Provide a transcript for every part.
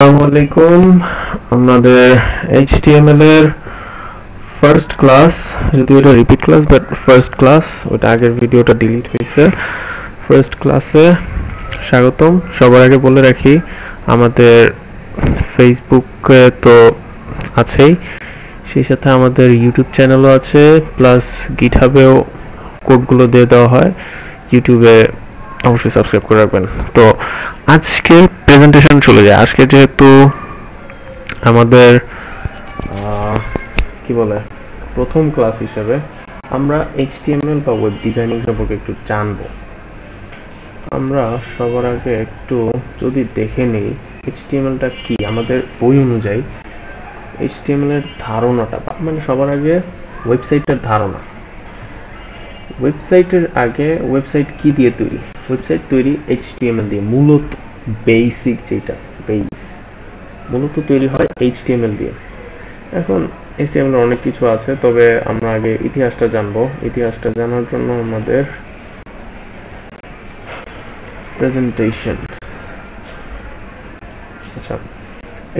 আসসালামু আলাইকুম। আমাদের HTML এর ফার্স্ট ক্লাস, যদিও এটা repeat class but first class, ওটা আগের ভিডিওটা ডিলিট হয়েছে। ফার্স্ট ক্লাসে স্বাগতম। সবার আগে বলে রাখি, আমাদের ফেসবুকে তো আছেই, সেই সাথে আমাদের ইউটিউব চ্যানেলও আছে, প্লাস গিটহাবেও কোডগুলো দিয়ে দেওয়া হয়। ইউটিউবে অবশ্যই সাবস্ক্রাইব করে রাখবেন। তো আজকের প্রেজেন্টেশন চলে যায়। আজকে যেহেতু আমাদের কি বলে প্রথম ক্লাস হিসেবে আমরা HTML বা ওয়েব ডিজাইনিং সম্পর্কে একটু জানবো। আমরা সবার আগে একটু যদি দেখে নেই HTML-টা কি, আমাদের বই অনুযায়ী HTML এর ধারণাটা, মানে সবার আগে ওয়েবসাইটের ধারণা। ওয়েবসাইটের আগে ওয়েবসাইট কি দিয়ে তৈরি? ওয়েবসাইট তৈরি HTML দিয়ে, মূলত বেসিক যেটা বেস মূলত তৈরি হয় HTML দিয়ে। এখন HTML এর অনেক কিছু আছে, তবে আমরা আগে ইতিহাসটা জানবো। ইতিহাসটা জানার জন্য আমাদের প্রেজেন্টেশন। আচ্ছা,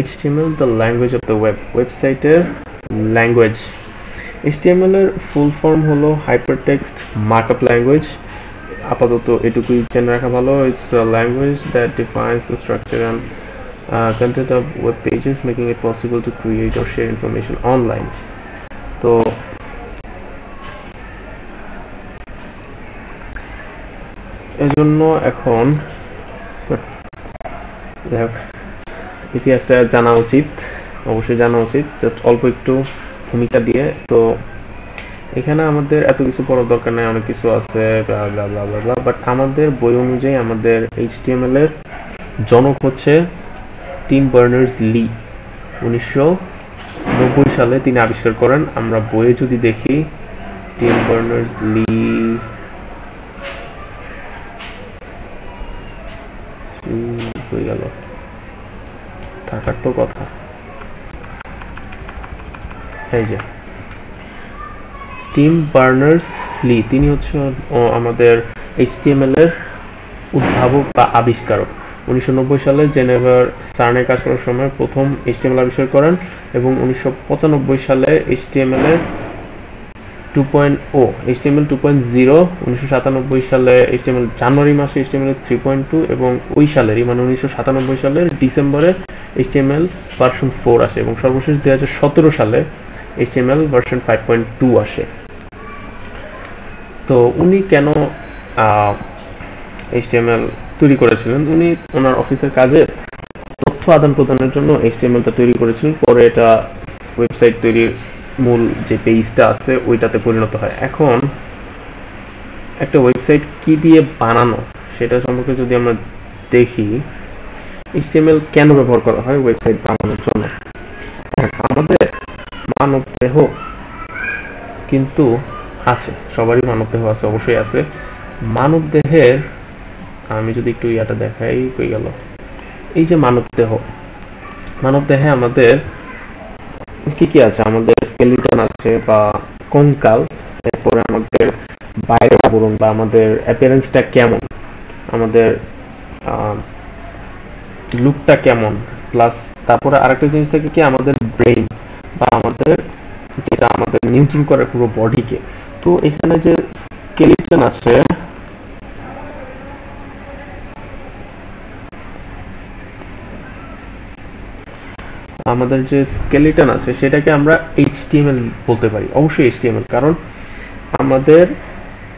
HTML the language of the web, ওয়েবসাইটের ল্যাঙ্গুয়েজ। HTML এর ফুল ফর্ম হলো হাইপারটেক্সট মার্কআপ ল্যাঙ্গুয়েজ। আপাতত এটুকুই জেনে রাখা ভালো। It's a language that defines the structure and content of web pages, making it possible to create or share information online. তো এজন্য এখন ইতিহাসটা জানা উচিত, অবশ্যই জানা উচিত, জাস্ট অল্প একটু ভূমিকা দিয়ে। তো এখানে আমাদের এত কিছু পড়ার দরকার নেই, অনেক কিছু আছে বাট আমাদের বই অনুযায়ী আমাদের HTML এর জনক হচ্ছে টিম বার্নার্স-লি। 1990 সালে তিনি আবিষ্কার করেন। আমরা বইয়ে যদি দেখি টিম বার্নার্স-লি হয়ে গেল, থাকার তো কথা। এই যে টিম বার্নার্স-লি, তিনি হচ্ছে আমাদের HTML এর উদ্ভাবক বা আবিষ্কারক। 1990 সালে জেনেভার সার্নে কাজ করার সময় প্রথম HTML আবিষ্কার করেন এবং 1995 সালে HTML এর 2.0 HTML 2.0, 1997 সালে HTML জানুয়ারি মাসে HTML 3.2 এবং ওই সালেরই মানে 1997 সালের ডিসেম্বরে HTML ভার্সন 4 আসে এবং সর্বশেষ 2017 সালে HTML ভার্সন 5.2 আসে। তো উনি কেন HTML তৈরি করেছিলেন? উনি ওনার অফিসের কাজে তথ্য আদান প্রদানের জন্য HTML-টা তৈরি করেছিলেন। পরে এটা ওয়েবসাইট তৈরির মূল যে পেজটা আছে ওইটাতে পরিণত হয়। এখন একটা ওয়েবসাইট কি দিয়ে বানানো সেটা সম্পর্কে যদি আমরা দেখি, HTML কেন ব্যবহার করা হয় ওয়েবসাইট বানানোর জন্য? আমাদের মানব দেহ কিন্তু আছে, সবারই মানব দেহ আছে, অবশ্যই আছে। মানব দেহের আমি যদি একটু ইয়াটা দেখাই, কই গেল, এই যে মানব দেহে আমাদের কি কি আছে? আমাদের স্কেলিটন আছে বা কঙ্কাল, এরপরে আমাদের বাইরের আবরণ বা আমাদের অ্যাপিয়ারেন্সটা কেমন, আমাদের লুকটা কেমন, প্লাস তারপরে আরেকটা জিনিস থাকে কি, আমাদের ব্রেইন বা আমাদের যেটা আমাদের নিয়ন্ত্রণ করে পুরো বডিকে। তো এখানে যে স্কেলিটন আছে, আমাদের যে স্কেলিটন আছে সেটাকে আমরা HTML বলতে পারি, অবশ্যই HTML, কারণ আমাদের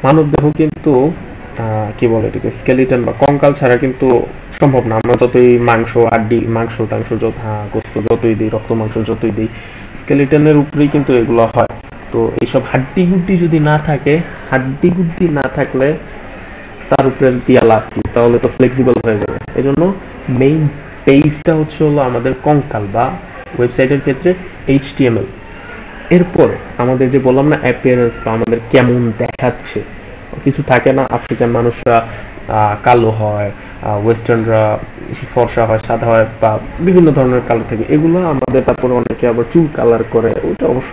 মানবদেহ কিন্তু কি বলে এটাকে, স্কেলিটন বা কঙ্কাল ছাড়া কিন্তু সম্ভব না। আমরা যতই মাংস আড্ডি মাংস টাংস গোস্ত যতই দিই, রক্ত মাংস যতই দিই, স্কেলিটনের উপরেই কিন্তু এগুলো হয়। তো এইসব হাড্ডি গুড্ডি যদি না থাকে, হাড্ডি গুড্ডি না থাকলে তার উপরে দিয়া লাভ কি, তাহলে তো ফ্লেক্সিবল হয়ে যাবে। এজন্য মেইন পেজটা হচ্ছে হলো আমাদের কঙ্কাল বা ওয়েবসাইটের ক্ষেত্রে HTML। এরপর আমাদের যে বললাম না অ্যাপিয়ারেন্স বা আমাদের কেমন দেখাচ্ছে, কিছু থাকে না, আফ্রিকান মানুষরা কালো হয়, ওয়েস্টার্নরা ফর্সা হয়, সাদা হয়, বা বিভিন্ন ধরনের কালার থাকে, এগুলো আমাদের। তারপরে অনেকে আবার চুল কালার করে, ওটা অবশ্য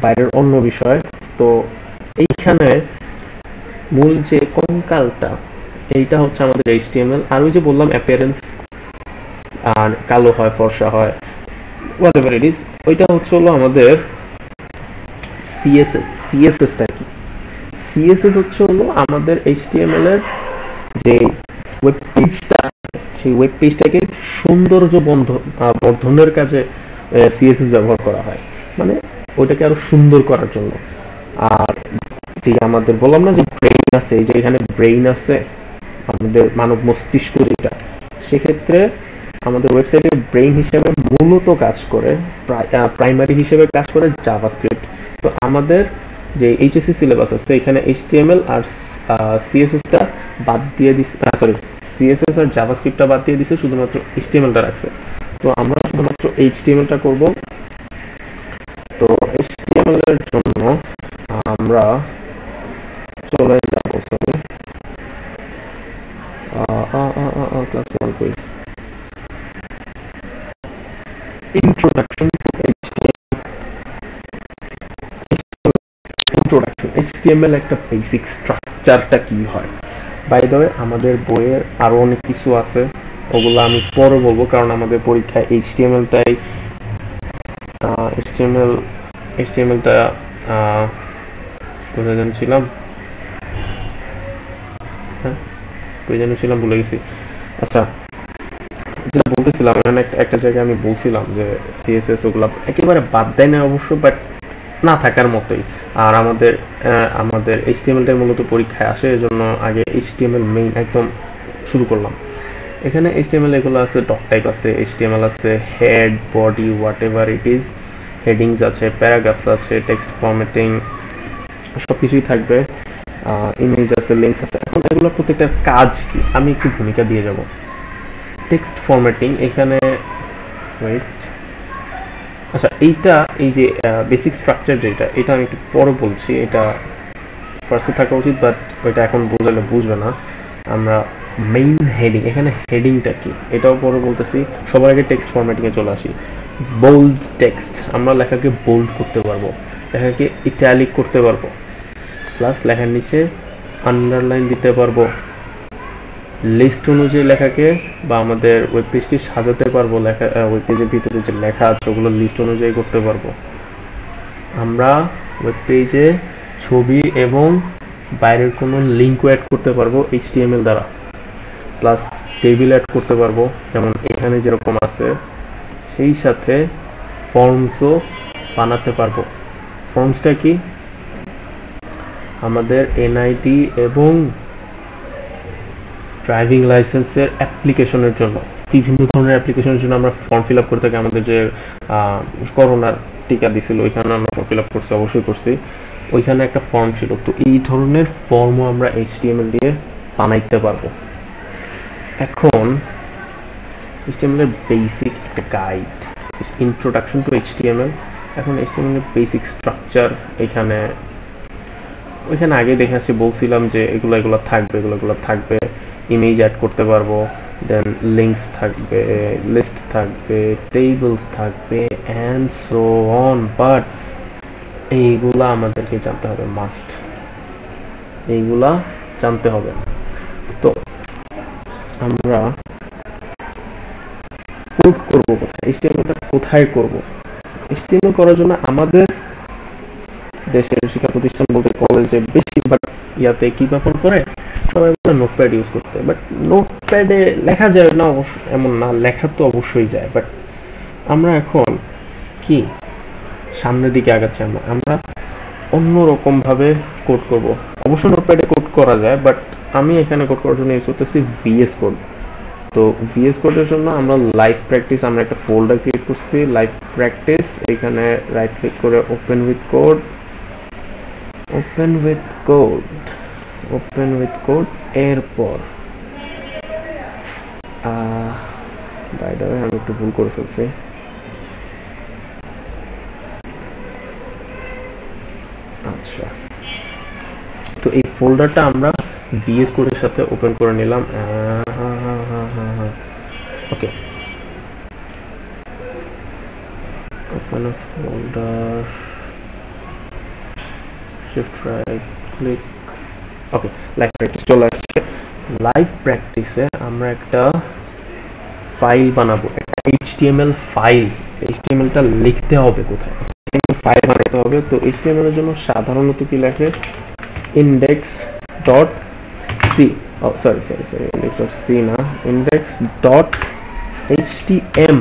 বাইরের অন্য বিষয়। তো এইখানে মূল যে কঙ্কালটা, এইটা হচ্ছে আমাদের HTML। আর ওই যে বললাম অ্যাপিয়ারেন্স, আর কালো হয়, ফর্সা হয়, হোয়াটএভার ইট ইজ, ওইটা হচ্ছে হলো আমাদের সিএসএস। সিএসএসটা কি? সিএসএস হচ্ছে হলো আমাদের এইচটিএমএল এর যে ওয়েব পেজটা, সেই ওয়েব পেজটাকে সৌন্দর্য বর্ধনের কাজে সিএসএস ব্যবহার করা হয়, মানে ওইটাকে আরো সুন্দর করার জন্য। আর যে আমাদের বললাম না যে ব্রেইন আছে, এই যে এখানে ব্রেইন আছে, আমাদের মানব মস্তিষ্ক যেটা, সেক্ষেত্রে আমাদের ওয়েবসাইটে ব্রেইন হিসেবে মূলত কাজ করে, প্রাইমারি হিসেবে কাজ করে জাভাস্ক্রিপ্ট। তো আমাদের যে এইচএসসি সিলেবাস আছে এখানে এইচটিএমএল আর সিএসএসটা বাদ দিয়ে দিছে, সরি, সিএসএস আর জাভাস্ক্রিপ্টটা বাদ দিয়ে দিছে, শুধুমাত্র এইচটিএমএলটা রাখছে। তো আমরা শুধুমাত্র এইচটিএমএলটা করব। তো এইচটিএমএল এর জন্য আমরা চলে যাব, সরি, ক্লাস 1 কই, ইন্ট্রোডাকশন টু ইন্ট্রোডাকশন এইচটিএমএল একটা বেসিক স্ট্রাকচারটা কি হয়। বাই দ্য ওয়ে আমাদের বইয়ের আরো অনেক কিছু আছে, ওগুলো আমি পরে বলবো, কারণ আমাদের পরীক্ষায় এইচটিএমএলটাই এইচটিএমএলটা কোথায় যেন ছিলাম, কোথায় যেন ছিলাম, ভুলে গেছি। আচ্ছা, যেটা বলতেছিলাম, একটা জায়গায় আমি বলছিলাম যে সিএসএস ওগুলো একেবারে বাদ দেয় না অবশ্য, বাট না থাকার মতোই। আর আমাদের এইচটিএমএলটাই মূলত পরীক্ষায় আসে, এজন্য আগে এইচটিএমএল মেইন একদম শুরু করলাম। এখানে এইচটিএমএল এগুলো আছে, ডক টাইপ আছে, এইচটিএমএল আছে, head, body, whatever it is, headings আছে, প্যারাগ্রাফস আছে, টেক্সট ফরম্যাটিং, সবকিছুই থাকবে, ইমেজ আছে, লিঙ্কস আছে। এখন এগুলো প্রত্যেকটার কাজ কি আমি একটু ভূমিকা দিয়ে যাব। টেক্সট ফরম্যাটিং, এখানে ওয়েট, আচ্ছা, এইটা এই যে বেসিক স্ট্রাকচার যেটা, এটা আমি একটু পরে বলছি, এটা ফার্স্টে থাকা উচিত, বাট ওইটা এখন বোঝালে বুঝবে না। আমরা মেইন হেডিং, এখানে হেডিংটা কি এটাও পরে বলতেছি, সবার আগে টেক্সট ফরম্যাটিং এ চলে আসি। বোল্ড টেক্সট, আমরা লেখাকে বোল্ড করতে পারবো, লেখাকে ইটালিক করতে পারবো, প্লাস লেখার নিচে আন্ডারলাইন দিতে পারবো, লিস্ট অনুযায়ী লেখাকে বা আমাদের ওয়েব পেজকে সাজাতে পারবো, লেখা ওয়েব পেজের ভিতরে যে লেখা আছে ওগুলো লিস্ট অনুযায়ী করতে পারবো। আমরা ওয়েব পেজে ছবি এবং বাইরের কোনো লিঙ্কও অ্যাড করতে পারবো এইচটিএমএল দ্বারা, প্লাস টেবিল অ্যাড করতে পারবো, যেমন এখানে যেরকম আছে, সেই সাথে ফর্মসও বানাতে পারবো। ফর্মসটা কি? আমাদের এনআইডি এবং ড্রাইভিং লাইসেন্সের অ্যাপ্লিকেশনের জন্য, বিভিন্ন ধরনের অ্যাপ্লিকেশনের জন্য আমরা ফর্ম ফিল আপ করে থাকি। আমাদের যে করোনার টিকা দিছিল ওইখানে আমরা ফর্ম ফিল আপ করছি, অবশ্যই করছি, ওইখানে একটা ফর্ম ছিল। তো এই ধরনের ফর্মও আমরা এইচটিএমএল দিয়ে বানাইতে পারবো। এখন এইচটিএমএল এর বেসিক একটা গাইড, ইন্ট্রোডাকশন টু এইচটিএমএল। এখন এইচটিএমএল এর বেসিক স্ট্রাকচার ওইখানে আগে দেখে আসছি, বলছিলাম যে এগুলো থাকবে, ইমেজ অ্যাড করতে পারবো, দেন লিঙ্কস থাকবে, লিস্ট থাকবে, টেবিলস থাকবে, এন্ড সো অন। বাট এইগুলা আমাদেরকে জানতে হবে, মাস্ট, এইগুলা জানতে হবে। তো আমরা কোড করবো কোথায়, এইচটিএমএলটা কোথায় করব? এইচটিএমএল করার জন্য আমাদের দেশের শিক্ষা প্রতিষ্ঠান বলতে কলেজে বেশিরভাগ ইয়াতে কি ব্যবহার করে, সবাই বলে নোটপ্যাড ইউজ করতে। বাট নোটপ্যাডে লেখা যায় না, অবশ্য এমন না, লেখা তো অবশ্যই যায়। বাট আমরা এখন কি সামনের দিকে আগাচ্ছি, আমরা অন্যরকম ভাবে কোড করব। অবশ্য নোটপ্যাডে কোড করা যায়, বাট আমি এখানে কোড করার জন্য ইউজ করতেছি ভিএস কোড। তো ভিএস কোডের জন্য আমরা লাইভ প্র্যাকটিস, আমরা একটা ফোল্ডার ক্রিয়েট করছি, লাইভ প্র্যাকটিস। এখানে রাইট ক্লিক করে ওপেন উইথ কোড, এরপর বাই দ্য ওয়ে আমি একটু ভুল করে ফেলছি। আচ্ছা, তো এই ফোল্ডারটা আমরা ভিএস কোডের সাথে ওপেন করে নিলাম। Okay, open a folder, shift right click, okay, live practice চলে আসছে। লাইভ প্র্যাকটিসে আমরা একটা ফাইল বানাবো, একটা এইচটিএমএল ফাইল, এইচটিএমএলটা লিখতে হবে কোথায়, ফাইল বানাতে হবে। তো এইচটিএমএল এর জন্য সাধারণত কি লেখে, index dot C, sorry index dot C না, ইন্ডেক্স ডট এইচটিএম,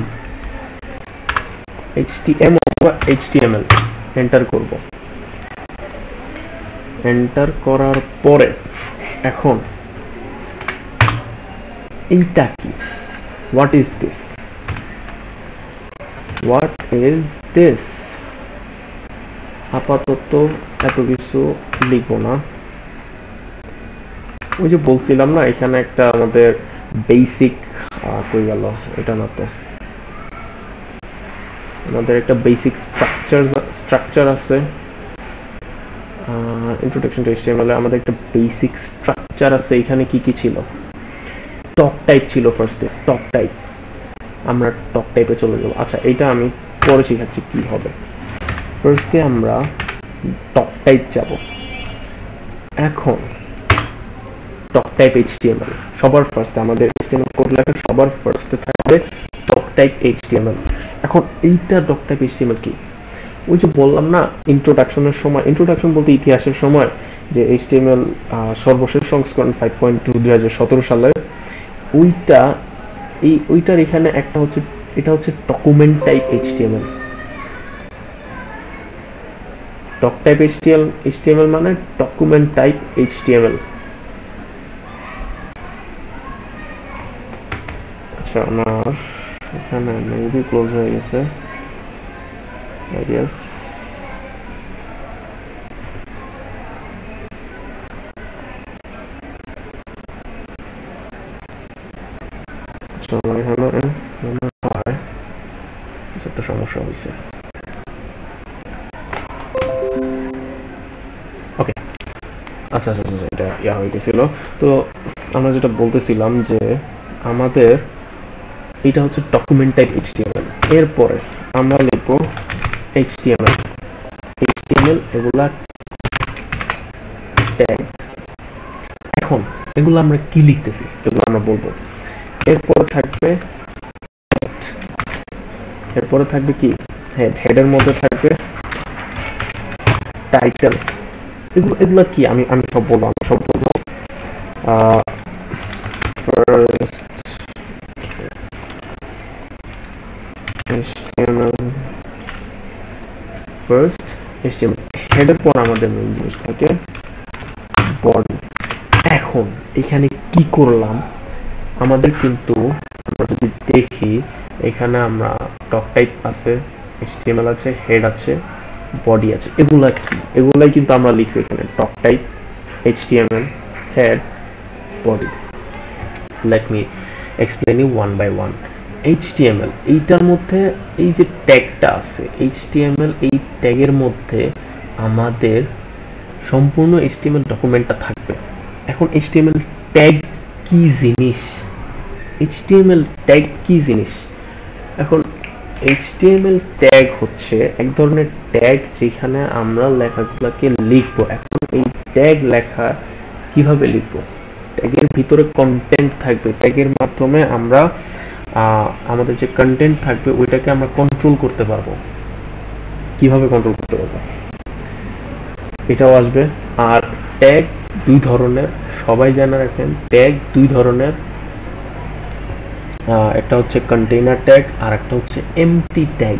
এইচটিএম অথবা এইচটিএমএল এন্টার করব। এন্টার করার পরে এখন এইটা কি, what is this, what is this, আপাতত এত কিছু লিখবো না। ওই যে বলছিলাম না এখানে একটা আমাদের বেসিক কই গেল, এটা না তো, আমাদের একটা বেসিক স্ট্রাকচার আছে, ইন্ট্রোডাকশন টু এইচটিএমএল আমাদের একটা বেসিক স্ট্রাকচার আছে। এখানে কি কি ছিল, টক টাইপ ছিল ফার্স্টে, টক টাইপ, আমরা টক টাইপে চলে যাব। আচ্ছা এটা আমি পরে শিখাচ্ছি কি হবে। ফার্স্টে আমরা টক টাইপ যাব। এখন টক টাইপ এইচটিএমএল সবার ফার্স্টে, আমাদের এইচটিএমএল কোড লেখা সবার ফার্স্টে থাকবে টক টাইপ এইচটিএমএল। এখন এইটা টক টাইপ এইচটিএমএল কি, ওই যে বললাম না ইন্ট্রোডাকশনের সময়, ইন্ট্রোডাকশন বলতে ইতিহাসের সময়, যে এইচটিএমএল সর্বশেষ সংস্করণ 5.2 2017 সালে, ওইটা ওইটার এখানে একটা হচ্ছে, এটা হচ্ছে document type HTML. Doc type HTML মানে ডকুমেন্ট টাইপ এইচটিএমএল। আচ্ছা আমার এখানে মেবি ক্লোজ হয়ে গেছে, আইডিয়াস। আমার এখানে মনে হয় একটা সমস্যা হয়েছে। ওকে আচ্ছা আচ্ছা আচ্ছা, এটা ইয়া হয়ে গেছিল। তো আমরা যেটা বলতেছিলাম যে আমাদের এটা হচ্ছে ডকুমেন্ট টাইপ এইচটিএমএল। এরপরে আমরা লিখবো এইচটিএমএল, এইচটিএমএল এগুলা ট্যাগ। এখন এগুলো আমরা কি লিখতেছি এগুলো আমরা বলবো। এরপরে থাকবে হেড, এরপরে থাকবে কি হেড, হেডের মধ্যে থাকবে টাইটেল। এগুলো কি আমি আমি সব বলবো, আমি সব বলবো। ফার্স্ট এইচটিএমএল, হেডের পর আমাদের মেইন জিনিস থাকে বডি। এখন এখানে কি করলাম, আমাদের কিন্তু আমরা যদি দেখি এখানে আমরা টক টাইপ আছে, এইচটিএমএল আছে, হেড আছে, বডি আছে। এগুলা কি, এগুলাই কিন্তু আমরা লিখছি এখানে, doc type, HTML, head, body. Let me explain you one by one. HTML এইটার মধ্যে এই যে ট্যাগটা আছে, এইচটিএমএল এই ট্যাগের মধ্যে আমাদের সম্পূর্ণ এইচটিএমএল ডকুমেন্টটা থাকবে। এখন এইচটিএমএল ট্যাগ কি জিনিস, এইচটিএমএল ট্যাগ কি জিনিস? এখন এইচটিএমএল ট্যাগ হচ্ছে এক ধরনের ট্যাগ যেখানে আমরা লেখাগুলোকে লিখবো। এখন এই ট্যাগ লেখা কিভাবে লিখবো, ট্যাগের ভিতরে কন্টেন্ট থাকবে, ট্যাগের মাধ্যমে আমরা আমাদের যে কন্টেন্ট থাকবে ওইটাকে আমরা কন্ট্রোল করতে পারবো। কিভাবে কন্ট্রোল করতে পারবো এটাও আসবে। আর ট্যাগ দুই ধরনের, সবাই জানা রাখেন, ট্যাগ দুই ধরনের, একটা হচ্ছে কন্টেইনার ট্যাগ আর একটা হচ্ছে এমটি ট্যাগ।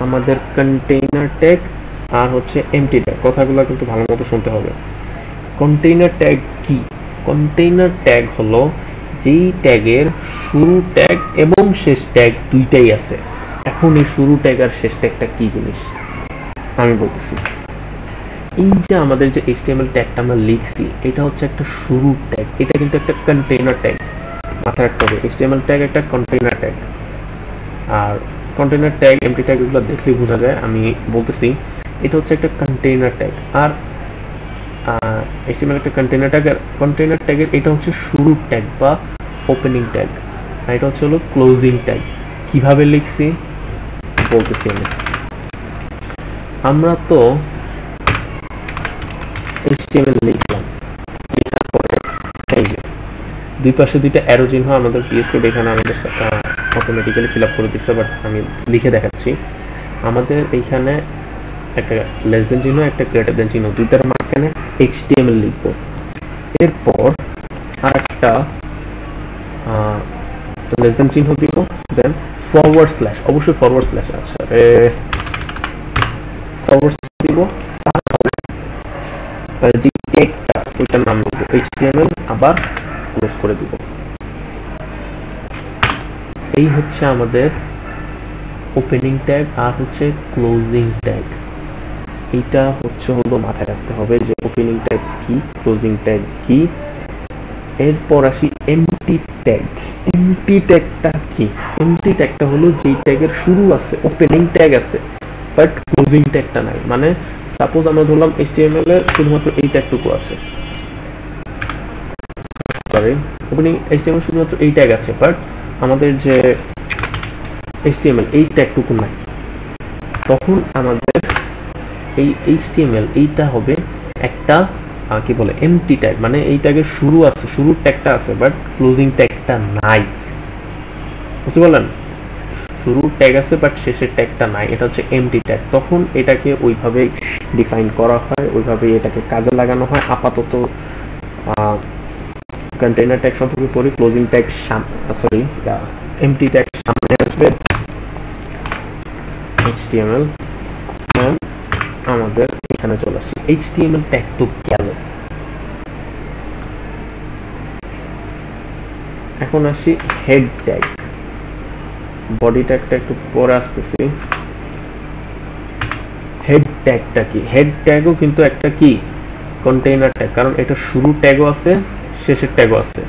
আমাদের কন্টেইনার ট্যাগ আর হচ্ছে এমটি ট্যাগ, কথাগুলো কিন্তু ভালো মতো শুনতে হবে। কন্টেইনার ট্যাগ কি? কন্টেইনার ট্যাগ হলো যেই ট্যাগের শুরু ট্যাগ এবং শেষ ট্যাগ দুইটাই আছে। এখন এই শুরু ট্যাগ আর শেষ ট্যাগটা কি জিনিস আমি বলতেছি। এই যে আমাদের যে এইচটিএমএল ট্যাগটা আমরা লিখছি, এটা হচ্ছে একটা শুরু ট্যাগ, এটা কিন্তু একটা কন্টেইনার ট্যাগ। মাথায় রাখতে হবে এইচটিএমএল ট্যাগ একটা কন্টেইনার ট্যাগ। আর কন্টেইনার ট্যাগ, এমটি ট্যাগ এগুলো দেখলেই বোঝা যায়, আমি বলতেছি এটা হচ্ছে একটা কন্টেইনার ট্যাগ। আর এইচটিএমএল একটা কন্টেইনার ট্যাগ, আর কন্টেইনার ট্যাগের এটা হচ্ছে শুরু ট্যাগ বা ওপেনিং ট্যাগ, আর এটা হচ্ছে হলো ক্লোজিং ট্যাগ। কিভাবে লিখছি বলতেছি আমি। আমরা তো এইচটিএমএল লিখলাম, লেখার পরে এই যে দুই পাশে দুইটা অ্যারো চিহ্ন আমাদের পিএইচপি এখানে আমাদের অটোমেটিক্যালি ফিল আপ করে দিচ্ছে, বাট আমি লিখে দেখাচ্ছি। আমাদের এইখানে একটা লেস দেন চিহ্ন, একটা গ্রেটার দেন চিহ্ন, দুইটার মাঝখানে HTML লিখব। এরপর আর একটা লেস দেন চিহ্ন দিব, দেন ফরওয়ার্ড স্ল্যাশ, অবশ্যই ফরওয়ার্ড স্ল্যাশ, আচ্ছা ফরওয়ার্ড দিব। যে ট্যাগটা ওইটার নাম লিখব HTML, আবার ক্লোজ করে দিব। এই হচ্ছে আমাদের ওপেনিং ট্যাগ আর হচ্ছে ক্লোজিং ট্যাগ। এইটা হলো মাথায় রাখতে হবে যে ওপেনিং ট্যাগ কি, ক্লোজিং ট্যাগ কি। এরপর আসি এমটি ট্যাগ। এমটি ট্যাগটা কি? এমটি ট্যাগটা হলো যেই ট্যাগের শুরু আছে, ওপেনিং ট্যাগ আছে, বাট ক্লোজিং ট্যাগটা নাই। মানে সাপোজ আমরা ধরলাম HTML এর শুধুমাত্র এই ট্যাগটুকু আছে, সরি ওপেনিং HTML শুধুমাত্র এই ট্যাগ আছে, বাট আমাদের যে HTML এই ট্যাগটুকু নাই। তখন আমাদের এই HTML এইটা হবে একটা কি বলে এমটি ট্যাগ, মানে এই ট্যাগের শুরু আছে, শুরুর ট্যাগটা আছে, বাট ক্লোজিং ট্যাগটা নাই। বুঝতে পারলেন? শুরুর ট্যাগ আছে বাট শেষের ট্যাগটা নাই, এটা হচ্ছে এমটি ট্যাগ। তখন এটাকে ওইভাবে ডিফাইন করা হয়, ওইভাবে এটাকে কাজে লাগানো হয়। আপাতত কন্টেইনার ট্যাগ সম্পর্কে পড়ি। Closing tag sorry MT tag সামনে আসবে, HTML আমাদের এখানে চলে আসছে। HTML ট্যাগ তো গেল, এখন আসি হেড ট্যাগ। বডি ট্যাগটা একটু পরে আসতেছি। হেড ট্যাগটা কি? হেড ট্যাগও কিন্তু একটা কি কন্টেইনার ট্যাগ, কারণ এটা শুরু ট্যাগও আছে, শেষের ট্যাগও আছে।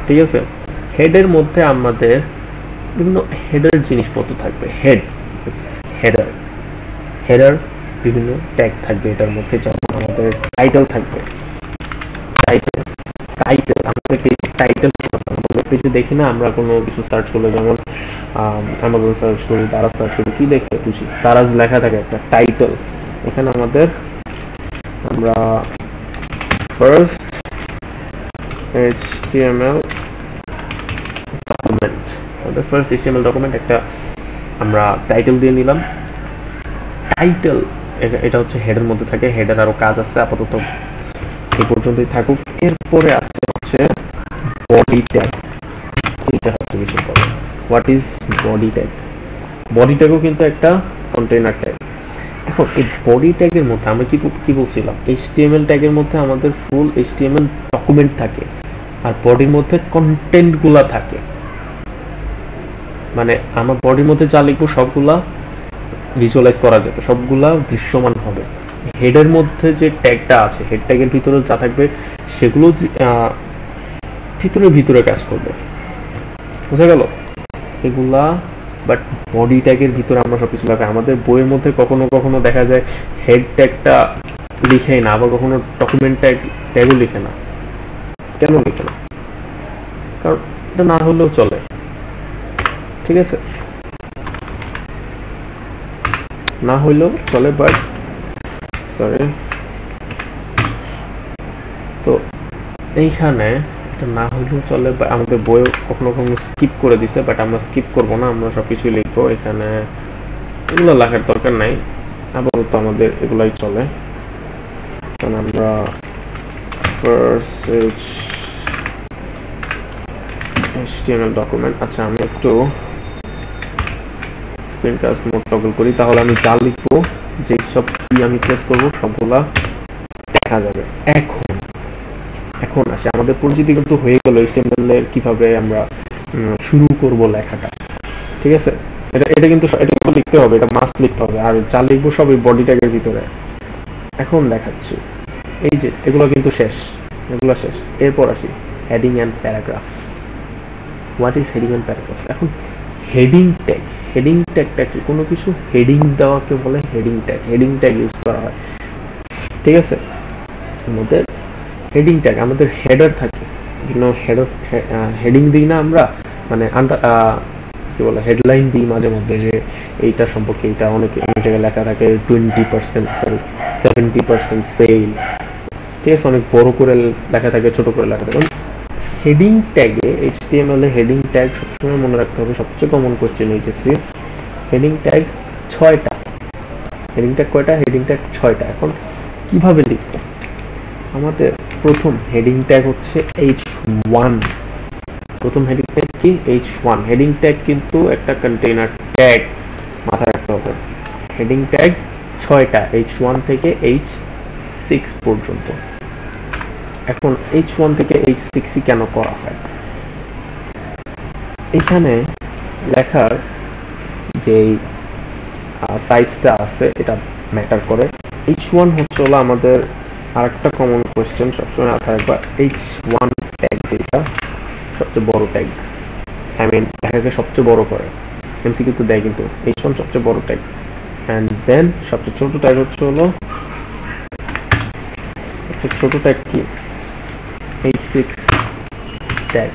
ঠিক আছে, হেডের মধ্যে আমাদের বিভিন্ন হেডার জিনিসপত্র থাকবে। হেডার হেডার বিভিন্ন ট্যাগ থাকবে এটার মধ্যে, যেমন আমাদের টাইটেল থাকবে। টাইটেল আমাদের টাইটেল পেজে দেখি না আমরা কোনো কিছু সার্চ করলে, যেমন অ্যামাজন সার্চ করি, দারাজ সার্চ করি, কি দেখে খুশি দারাজ লেখা থাকে একটা টাইটেল। এখানে আমরা ফার্স্ট HTML ডকুমেন্ট, আমাদের ফার্স্ট HTML ডকুমেন্ট একটা আমরা টাইটেল দিয়ে নিলাম। টাইটেল এটা হচ্ছে হেডের মধ্যে থাকে, হেডের আরো কাজ আছে, আপাতত এই পর্যন্তই থাকুক। এরপরে আছে হচ্ছে বডি ট্যাগ। এটা হচ্ছে বেশি important. What is body tag? Body ট্যাগও কিন্তু একটা কন্টেইনার ট্যাগ। এখন এই বডি ট্যাগের মধ্যে আমরা কি বলছিলাম, HTML ট্যাগের মধ্যে আমাদের ফুল HTML ডকুমেন্ট থাকে, আর বডির মধ্যে কন্টেন্ট গুলা থাকে। মানে আমার বডির মধ্যে যা লিখবো সবগুলা ভিজুয়ালাইজ করা যাবে, সবগুলা দৃশ্যমান হবে। হেডের মধ্যে যে ট্যাগটা আছে, হেড ট্যাগের ভিতরে যা থাকবে সেগুলো ভিতরে কাজ করবে। বুঝা গেল এগুলা? বাট বডি ট্যাগের ভিতরে আমরা সবকিছু লাগাই। আমাদের বইয়ের মধ্যে কখনো কখনো দেখা যায় হেড ট্যাগটা লিখেই না, আবার কখনো ডকুমেন্ট ট্যাগও লিখে না। কেন লিখে না? কারণ এটা না হলেও চলে। ঠিক আছে, না হইলেও চলে, বাট সরি, তো এইখানে এটা না হইলেও চলে, আমাদের বই কখনো কখনো স্কিপ করে দিছে, বাট আমরা স্কিপ করব না, আমরা সবকিছু লিখবো। এখানে এগুলো লেখার দরকার নাই, আপাতত আমাদের এগুলাই চলে। কারণ আমরা ফার্স্ট HTML ডকুমেন্ট, আচ্ছা আমি একটু স্ক্রিনকাস্ট মোড টগল করি, তাহলে আমি যা লিখবো, যে সব কি আমি প্রেস করব সবগুলা দেখা যাবে। এখন আসে আমাদের পরিচিতি কিন্তু হয়ে গেল HTML এর কিভাবে আমরা শুরু করব লেখাটা। ঠিক আছে, এটা কিন্তু লিখতে হবে, এটা মাস্ট লিখতে হবে, আর যা লিখবো সব এই বডি ট্যাগের ভিতরে। এখন দেখাচ্ছি, এই যে এগুলো কিন্তু শেষ, এগুলো শেষ। এরপর আসি heading and paragraph. What is heading and paragraph? এখন হেডিং ট্যাগ, হেডিং ট্যাগটা কি? কোনো কিছু হেডিং দেওয়াকে বলে heading tag. Heading tag use করা হয়। ঠিক আছে, আমাদের হেডিং ট্যাগ, আমাদের হেডার থাকে, হেডিং দিই না আমরা, মানে কি বলে হেডলাইন দিই মাঝে মধ্যে, যে এইটা সম্পর্কে এইটা অনেক জায়গায় লেখা থাকে 20% 70% সেল। ঠিক আছে, অনেক বড় করে লেখা থাকে, ছোট করে লেখা থাকে। হেডিং ট্যাগে এইচটিএমএল এ হেডিং ট্যাগ সবসময় মনে রাখতে হবে, সবচেয়ে common question HSC heading tag 6টা। হেডিং ট্যাগ কয়টা? হেডিং ট্যাগ 6টা। এখন কিভাবে লিখব? আমাদের প্রথম হেডিং ট্যাগ হচ্ছে H1। প্রথম হেডিং ট্যাগ কি? H1। হেডিং ট্যাগ কিন্তু একটা কন্টেইনার ট্যাগ, মাথায় রাখতে হবে। হেডিং ট্যাগ 6টা, H1 থেকে H6 পর্যন্ত। এখন H1 থেকে H6 কেন করা হয়? এখানে লেখার যে সাইজটা আছে এটা ম্যাটার করে। H1 হচ্ছে হলো আমাদের আরেকটা কমন কোশ্চেন, সবসময় মাথায় রাখবা। H1 ট্যাগ যেটা সবচেয়ে বড় ট্যাগ, আই মিন লেখাকে সবচেয়ে বড় করে। এমসিকিউ তো দেয় কিন্তু H1 সবচেয়ে বড় ট্যাগ, এন্ড দেন সবচেয়ে ছোট ট্যাগ হচ্ছে হলো, সবচেয়ে ছোট ট্যাগ কি? H6 tag.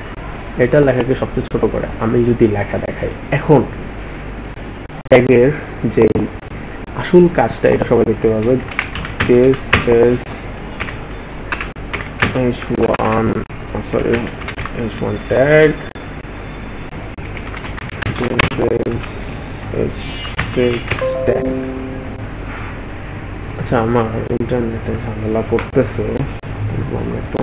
এটা লেখাকে সবচেয়ে ছোট করে। আমি যদি লেখা দেখাই, এখন ট্যাগের যে আসল কাজটা এটা সবাই দেখতে পারবে। This is H1, sorry, H1 tag. This is H6 tag. আচ্ছা, আমার ইন্টারনেটে ঝামেলা করতেছে, বুঝলাম না তো।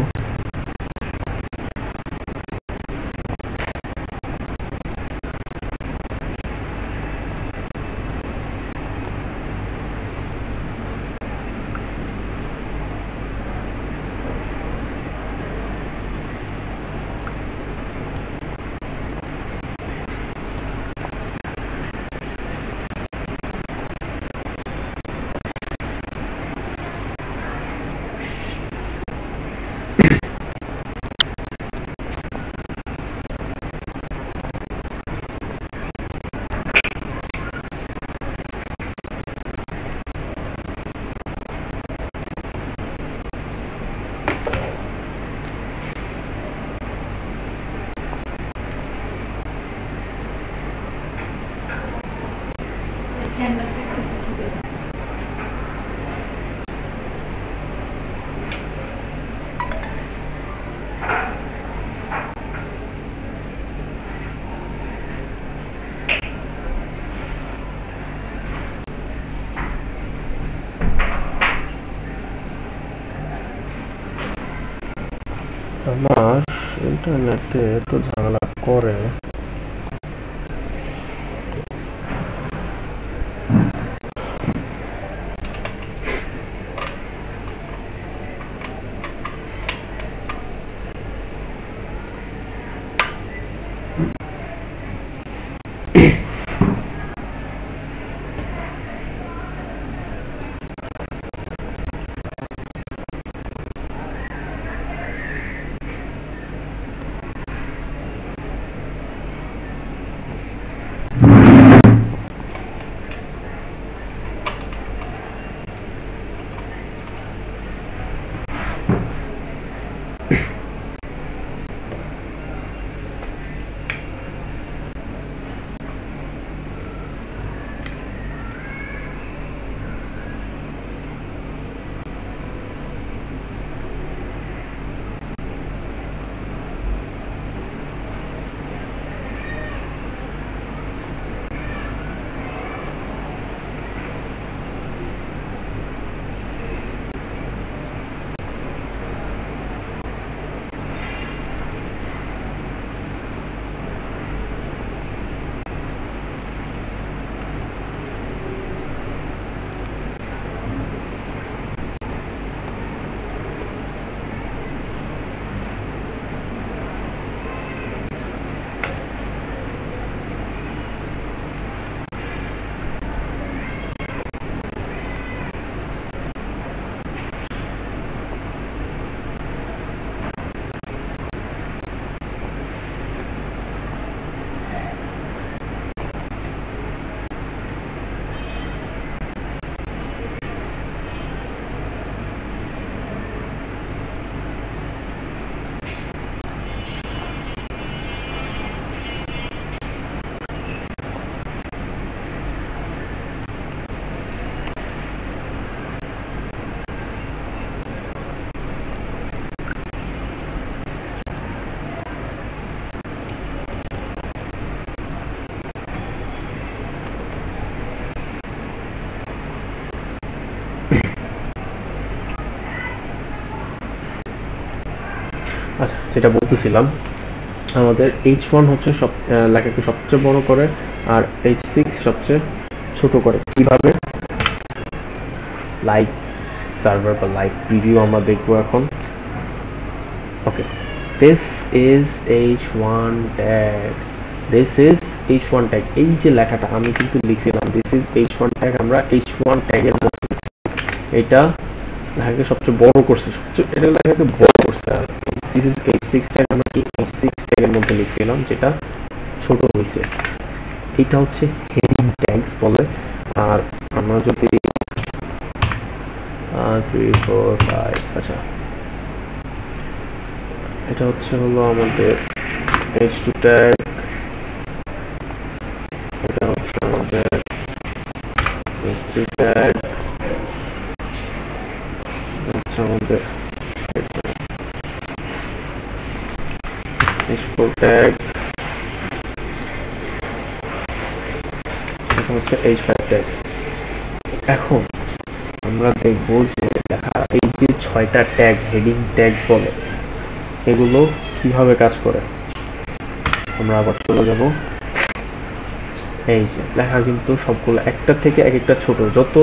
আমার ইন্টারনেটে এত ঝামেলা করে। আচ্ছা, যেটা বলতেছিলাম, আমাদের H1 হচ্ছে লেখাকে সবচেয়ে বড় করে, আর H6 সবচেয়ে ছোট করে। কিভাবে? লাইভ সার্ভার বা লাইভ প্রিভিউ আমরা দেখবো এখন। Okay, this is H1 tag, this is H1 tag. এই যে লেখাটা আমি কিন্তু লিখছিলাম দিস ইজ H1 ট্যাগ, আমরা H1 ট্যাগের মধ্যে এটা লেখাকে সবচেয়ে বড় করছে, এটা লেখাকে বড় করছে। আর দিস ইজ H6 ট্যাগ, আমরা কি H6 ট্যাগের মধ্যে লিখছিলাম, যেটা ছোট হয়েছে। এটা হচ্ছে হেডিং ট্যাগস বলে। আর আমরা যদি 3 4 5, আচ্ছা, এটা হলো আমাদের H2 ট্যাগ, এটা হচ্ছে আমাদের H3 ট্যাগ, হচ্ছে আমাদের H4 ট্যাগ, এটা হচ্ছে H5 ট্যাগ। এখন আমরা দেখবো যে দেখা এই যে 6টা ট্যাগ হেডিং ট্যাগ বলে, এগুলো কিভাবে কাজ করে। আমরা আবার চলে যাব, এই যে লেখা কিন্তু সবগুলো একটা থেকে এক একটা ছোট, যত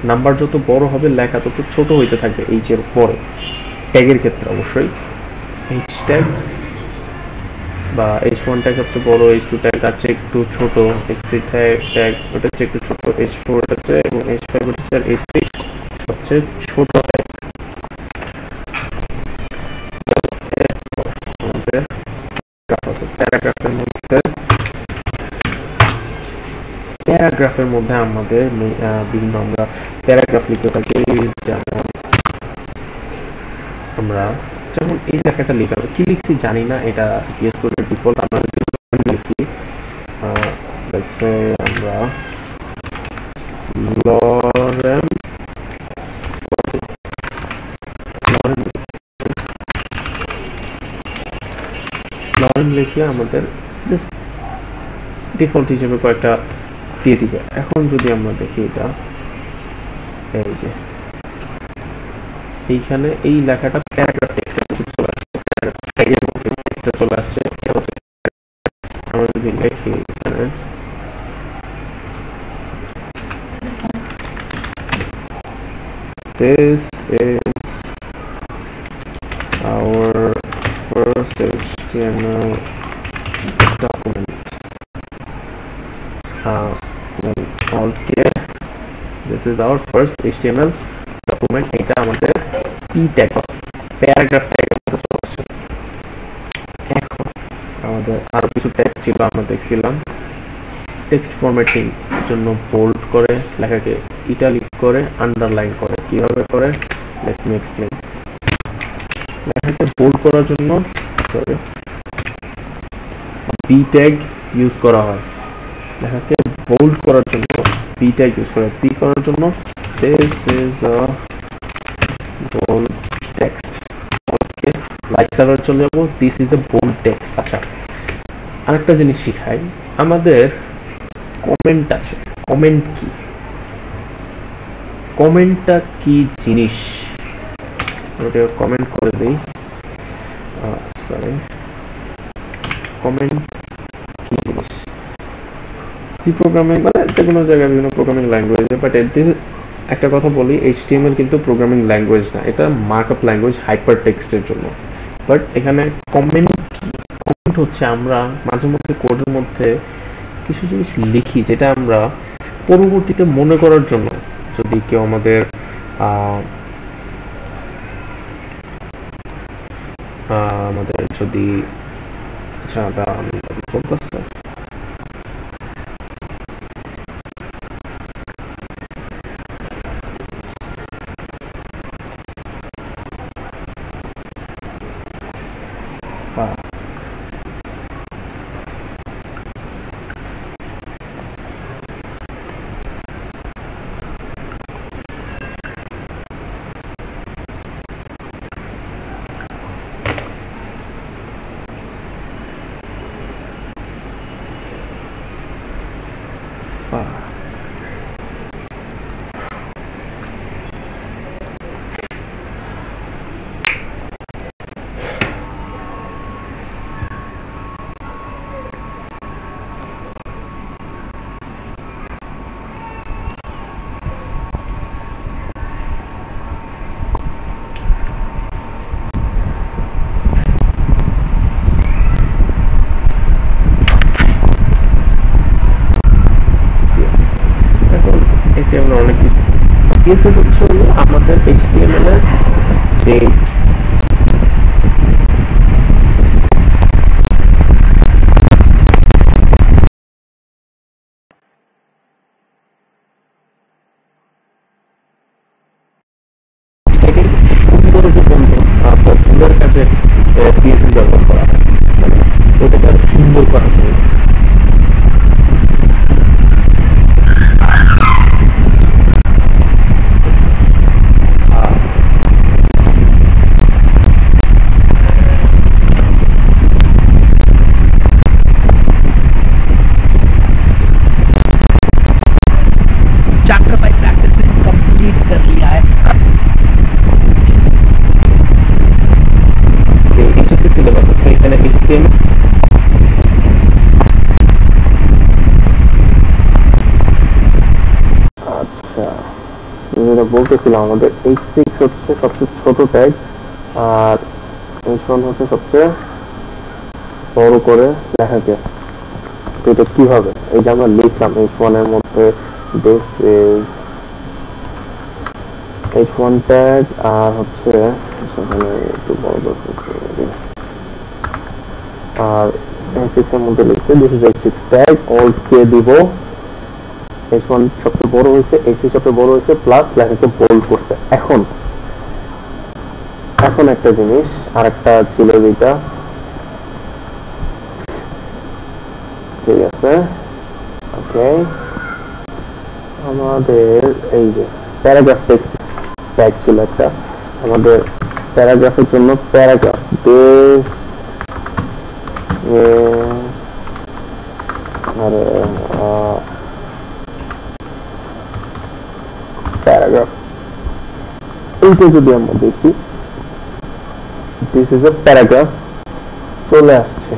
নাম্বার যত বড় হবে লেখা তত ছোট হইতে থাকবে এইচ এর পরে, ট্যাগের ক্ষেত্রে অবশ্যই। এইচ ট্যাগ বা H1 ট্যাগ সবচেয়ে বড়, H2 ট্যাগ তার চেয়ে একটু ছোট, H3 ট্যাগ ওটা চেয়ে একটু ছোট, H4 হচ্ছে এবং H5 হচ্ছে, আর H6 সবচেয়ে ছোট ট্যাগ। আমাদের প্যারাগ্রাফের মধ্যে আমাদের বিভিন্ন আমরা প্যারাগ্রাফ লিখতে থাকি। যেমন আমরা যেমন এই লেখাটা লিখা কি লিখছি জানি না, এটা জিএস কোডের ডিফল্ট। আমরা যদি লিখি আমরা লরেন লিখলে আমাদের জাস্ট ডিফল্ট হিসেবে কয়েকটা দিয়ে দিবে। এখন যদি আমরা দেখি এটা, এই যে এইখানে এই লেখাটা প্যারাগ্রাফ টেক্সটের মধ্যে চলে আসছে, ট্যাগের মধ্যে টেক্সটে চলে আসছে। আমরা যদি লিখি এখানে this is our first HTML document, alt K, this is our first HTML document, এটা আমাদের p ট্যাগ প্যারাগ্রাফ ট্যাগের মধ্যে চলে আসছে। এখন আমাদের আরো কিছু ট্যাগ ছিল, আমরা দেখছিলাম টেক্সট ফরম্যাটিং জন্য বোল্ড করে লেখাকে ইটালিক করে আন্ডারলাইন করে। কিভাবে করে, লেট মি এক্সপ্লেইন। লেখাকে বোল্ড করার জন্য বি ট্যাগ ইউজ করা হয়, লেখাকে বোল্ড করার জন্য বি ট্যাগ ইউজ করা হয়। বি করার জন্য this is a bold text, okay like server চলে যাবো, this is a bold text। আচ্ছা, আরেকটা জিনিস শিখাই, আমাদের কমেন্ট আছে। কমেন্ট কি, কমেন্টটা কি জিনিস, ওটা কমেন্ট করে দেই। সরি, কমেন্ট কি জিনিস? সি প্রোগ্রামিং মানে যে কোনো জায়গায় বিভিন্ন প্রোগ্রামিং ল্যাঙ্গুয়েজ, বাট একটা কথা বলি, HTML কিন্তু প্রোগ্রামিং ল্যাঙ্গুয়েজ না, এটা মার্কআপ ল্যাঙ্গুয়েজ হাইপার টেক্সটের জন্য। বাট এখানে কমেন্ট কি? কমেন্ট হচ্ছে আমরা মাঝে মধ্যে কোডের মধ্যে কিছু জিনিস লিখি যেটা আমরা পরবর্তীতে মনে করার জন্য, যদি কেউ আমাদের যদি আচ্ছা চলতেছে HTML অনেক কিছু। CSS হচ্ছে হলো আমাদের HTML এর যে সুন্দর যে পছন্দের কাছে CSS ব্যবহার করা হয়, মানে ওটাকে আরো সুন্দর করার জন্য। चैप्टर 5 प्रैक्टिस कंप्लीट कर लिया है। HSC সিলেবাস আছে এখানে HTML আচ্ছা যেটা বলতেছিলাম আমাদের H6 হচ্ছে সবচেয়ে ছোট ট্যাগ আর H1 হচ্ছে সবচেয়ে বড় করে লেখাকে। তো এটা কি হবে, এই যে আমরা লিখলাম H1 এর মধ্যে this is H1 ট্যাগ আর হচ্ছে সেখানে একটু বড় আর H6 এর মধ্যে লিখছে this is H6 tag alt কে দিব, H1 সবচেয়ে বড় হয়েছে, H6 সবচেয়ে বড় হয়েছে প্লাস লেখাকে বোল্ড করছে। এখন একটা জিনিস আরেকটা ছিল যেটা ঠিক আছে ওকে, আমাদের এই যে প্যারাগ্রাফ টেক্সট ট্যাগ ছিল একটা, আমাদের প্যারাগ্রাফের জন্য প্যারাগ্রাফ প্যারাগ্রাফ এইটা যদি আমরা দেখি দিস ইজ এ প্যারাগ্রাফ চলে আসছে,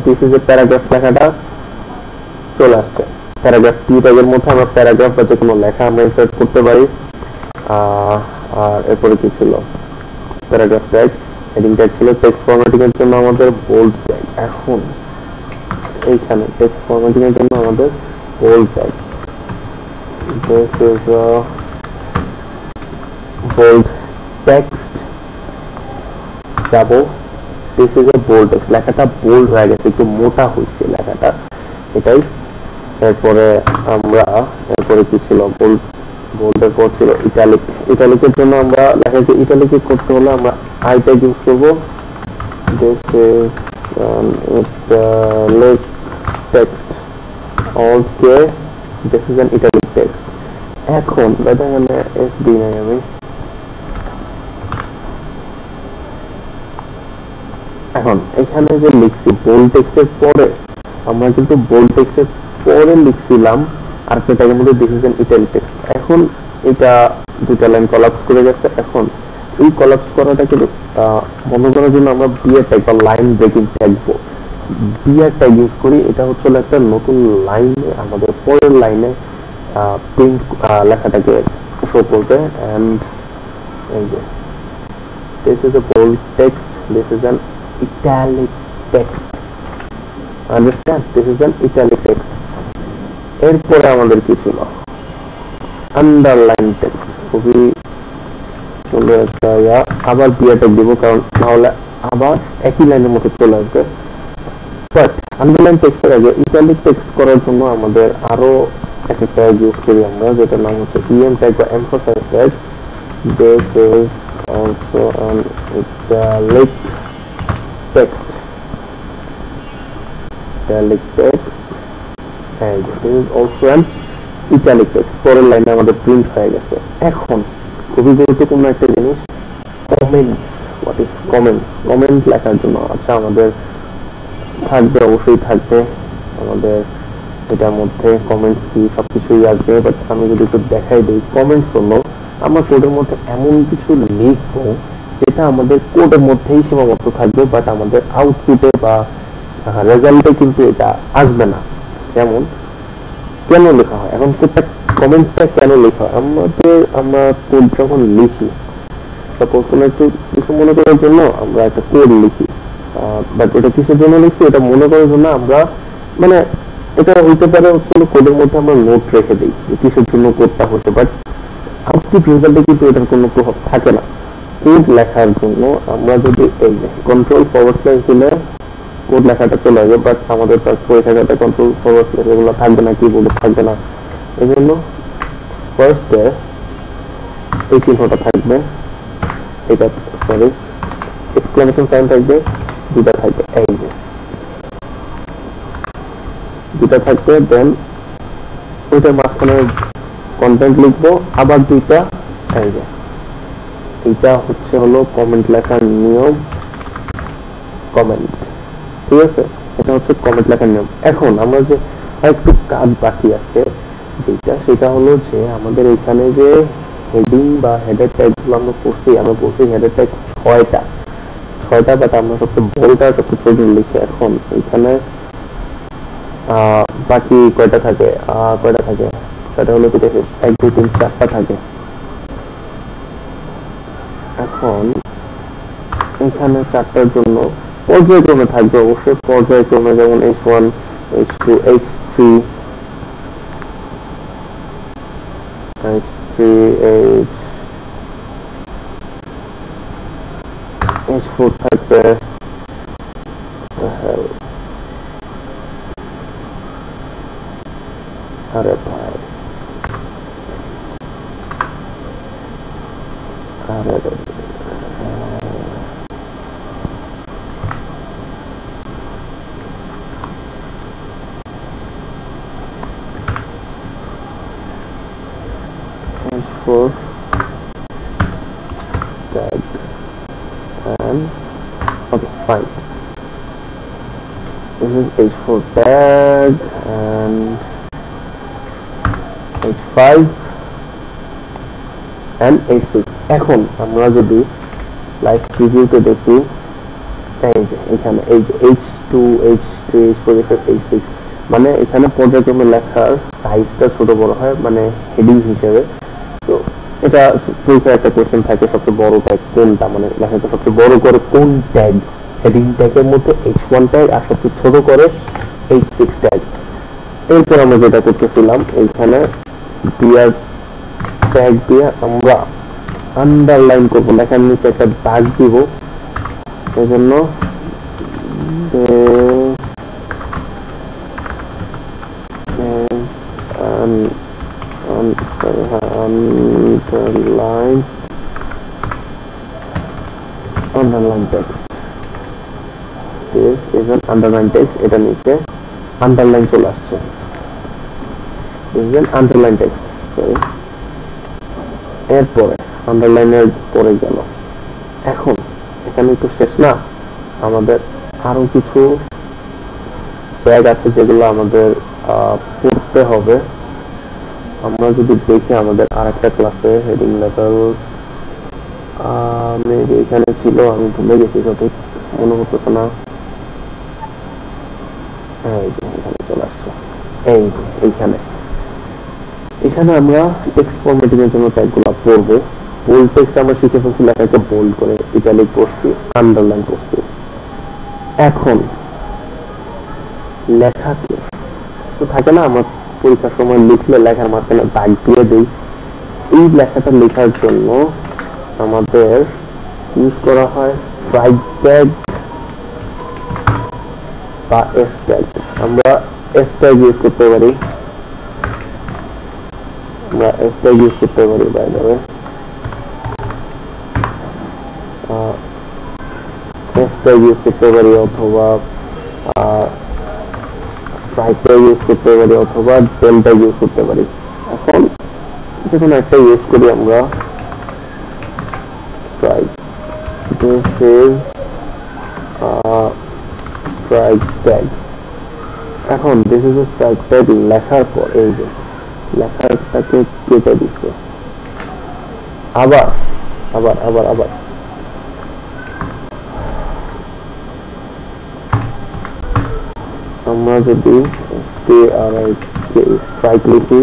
দিস ইজ এ প্যারাগ্রাফ লেখাটা চলে আসছে। প্যারাগ্রাফ টি ট্যাগের মধ্যে আমরা প্যারাগ্রাফ বা যে কোনো লেখা আমরা ইনসার্ট করতে পারি। আর এরপরে কি ছিল প্যারাগ্রাফ ট্যাগ, হেডিং ট্যাগ ছিল, টেক্সট ফরম্যাটিং এর জন্য আমাদের বোল্ড ট্যাগ। এখন এইখানে টেক্সট ফরম্যাটিং এর জন্য আমাদের bold tag, this is a bold text যাবো, this is a bold text লেখাটা বোল্ড হয়ে গেছে, একটু মোটা হয়েছে লেখাটা এটাই। এরপরে কি ছিল বোল্ডের পর ছিল ইটালিক, ইটালিকের জন্য আমরা লেখাকে ইটালিক করতে হলে আমরা আই ট্যাগ ইউজ করবো, this is an italic text alt k, this is an italic text। এখন এখানে SD নাই আমি, এখন এখানে যে লিখছি বোল্ড টেক্সটের পরে আমরা কিন্তু বোল্ড টেক্সটের পরে লিখছিলাম আর ট্যাগের মধ্যে this is an italic text। এখন এটা দুটা লাইন কলাপস করে গেছে। এখন এই কলাপস করাটাকে বন্ধ করার জন্য আমরা বিয়ার ট্যাগ বা লাইন ব্রেকিং ট্যাগ বিয়ার ট্যাগ ইউজ করি। এটা হচ্ছে একটা নতুন লাইনে আমাদের পরের লাইনে প্রিন্ট লেখাটাকে শো করবে। এন্ড এই যে this is a bold text, this is an italic text, understand, this is an italic text। এরপরে আমাদের কি ছিল আন্ডারলাইন টেক্সট, খুবই সুন্দর একটা আবার বিয়ার ট্যাগ দিব কারণ তাহলে আবার একই লাইনের মধ্যে চলে আসবে। বাট আন্ডারলাইন টেক্সটের আগে ইটালিক টেক্সট করার জন্য আমাদের আরো একটা ট্যাগ ইউজ করি আমরা, যেটার নাম হচ্ছে em ট্যাগ বা emphasize tag. this is also an italic text, italic text, and this is also an italic text। পরের লাইনে আমাদের প্রিন্ট হয়ে গেছে। এখন খুবই গুরুত্বপূর্ণ একটা জিনিস comments, what is comments, comment লেখার জন্য আচ্ছা আমাদের থাকবে, অবশ্যই থাকবে আমাদের এটার মধ্যে কমেন্টস কি সবকিছুই আসবে। বাট আমি যদি একটু দেখাই দিই, কমেন্টস হলো আমরা কোডের মধ্যে এমন কিছু লিখবো যেটা আমাদের কোডের মধ্যেই সীমাবদ্ধ থাকবে, বাট আমাদের আউটপুটে বা রেজাল্টে কিন্তু এটা আসবে না। যেমন কেন লেখা হয়, এখন কোডটা কমেন্টসটা কেন লেখা হয়, আমরা কোড যখন লিখি সাপোজ কোনো একটু কিছু মনে করার জন্য আমরা একটা কোড লিখি, বাট ওটা কিসের জন্য লিখছি, এটা মনে করার জন্য আমরা মানে এটা হইতে পারে হচ্ছে কোডের মধ্যে আমরা নোট রেখে দিই যে কিসের জন্য কোডটা হচ্ছে, বাট আউটপুট রেজাল্টে কিন্তু এটার কোনো প্রভাব থাকে না। কোড লেখার জন্য আমরা যদি এই যে কন্ট্রোল ফরওয়ার্ড স্ল্যাশ দিলে কোড লেখাটা চলে আসবে, বাট আমাদের পরীক্ষা খাতায় কন্ট্রোল ফরওয়ার্ড স্ল্যাশ এগুলো থাকবে না, কিবোর্ডে থাকবে না। এই জন্য ফার্স্টে এই চিহ্নটা থাকবে, এটা সরি এক্সক্লেমেশন সাইন থাকবে, দুটা থাকবে, এই যে দুটা থাকবে, দেন ওইটার মাঝখানে কন্টেন্ট লিখবো, আবার দুইটা, এই যে এইটা হচ্ছে হলো কমেন্ট লেখার নিয়ম, কমেন্ট, ঠিক আছে, এটা হচ্ছে কমেন্ট লেখার নিয়ম। এখন আমরা যে একটু কাজ বাকি আছে যেটা, সেটা হলো যে আমাদের এখানে যে হেডিং বা হেডার ট্যাগ গুলো আমরা বলছি হেডার ট্যাগ 6টা, বাট আমরা সবচেয়ে বড়টা সবচেয়ে ছোট লিখি। এখন এখানে বাকি কয়টা থাকে, সেটা হলো 1 2 3 4টা থাকে। এখন এখানে 4টার জন্য পর্যায়ক্রমে থাকবে, অবশ্যই পর্যায়ক্রমে, যেমন H1 H2 H3 H4 থাকবে, আরে ভাই H4 tag and okay fine, this is H4 tag and H5 and H6। এখন আমরা যদি লাইভ প্রিভিউতে দেখি, এই যে এখানে এই যে H2 H3 H4 H6, মানে এখানে পর্যায়ক্রমে লেখার সাইজটা ছোট বড় হয়, মানে হেডিং হিসেবে। তো এটা পরীক্ষায় একটা কোশ্চেন থাকে, সবচেয়ে বড় ট্যাগ কোনটা, মানে লেখাটা সবচেয়ে বড় করে কোন ট্যাগ, হেডিং ট্যাগের মধ্যে H1 ট্যাগ আর সবচেয়ে ছোট করে H6 ট্যাগ। এরপর আমরা যেটা করতেছিলাম, এইখানে বিয়ার ট্যাগ দিয়ে আমরা আন্ডারলাইন করবো, লেখার নিচে একটা দাগ দিব, এই জন্য underline text, this is an underline text, এটা নিচে আন্ডারলাইন চলে আসছে, this is an underline text, sorry, এরপরে আন্ডারলাইনের পরে গেল। এখন এখানে তো শেষ না, আমাদের আরো কিছু ট্যাগ আছে যেগুলো আমাদের পড়তে হবে। আমরা যদি দেখি আমাদের আরেকটা ক্লাসে হেডিং লেভেল এখানে ছিল, আমি ভুলে গেছি, সঠিক মনে হতেছে না, এখানে চলে আসছে, এখানে আমরা টেক্সট ফরম্যাটিং এর জন্য ট্যাগগুলো পড়বো। বোল্ড টেক্সট আমরা শিখে ফেলছি, লেখাকে বোল্ড করে ইটালিক করছি, আন্ডারলাইন করছি। এখন লেখাকে তো থাকে না, আমরা পরীক্ষার সময় লিখলে লেখার মাঝখানে দাগ দিয়ে দিই, এই লেখাটা লেখার জন্য আমাদের ইউজ করা হয় স্ট্রাইক ট্যাগ বা এস ট্যাগ। আমরা এস ট্যাগ ইউজ করতে পারি, by the way S tag use করতে পারি, অথবা স্ট্রাইক ট্যাগ ইউজ করতে পারি, অথবা ডেল ট্যাগ ইউজ করতে পারি। এখন যেকোনো একটা ইউজ করি আমরা, strike, this is strike tag। এখন this is a strike tag লেখার পর এই যে লেখাটাকে কেটে দিচ্ছে, আবার আমরা যদি strike লিখি,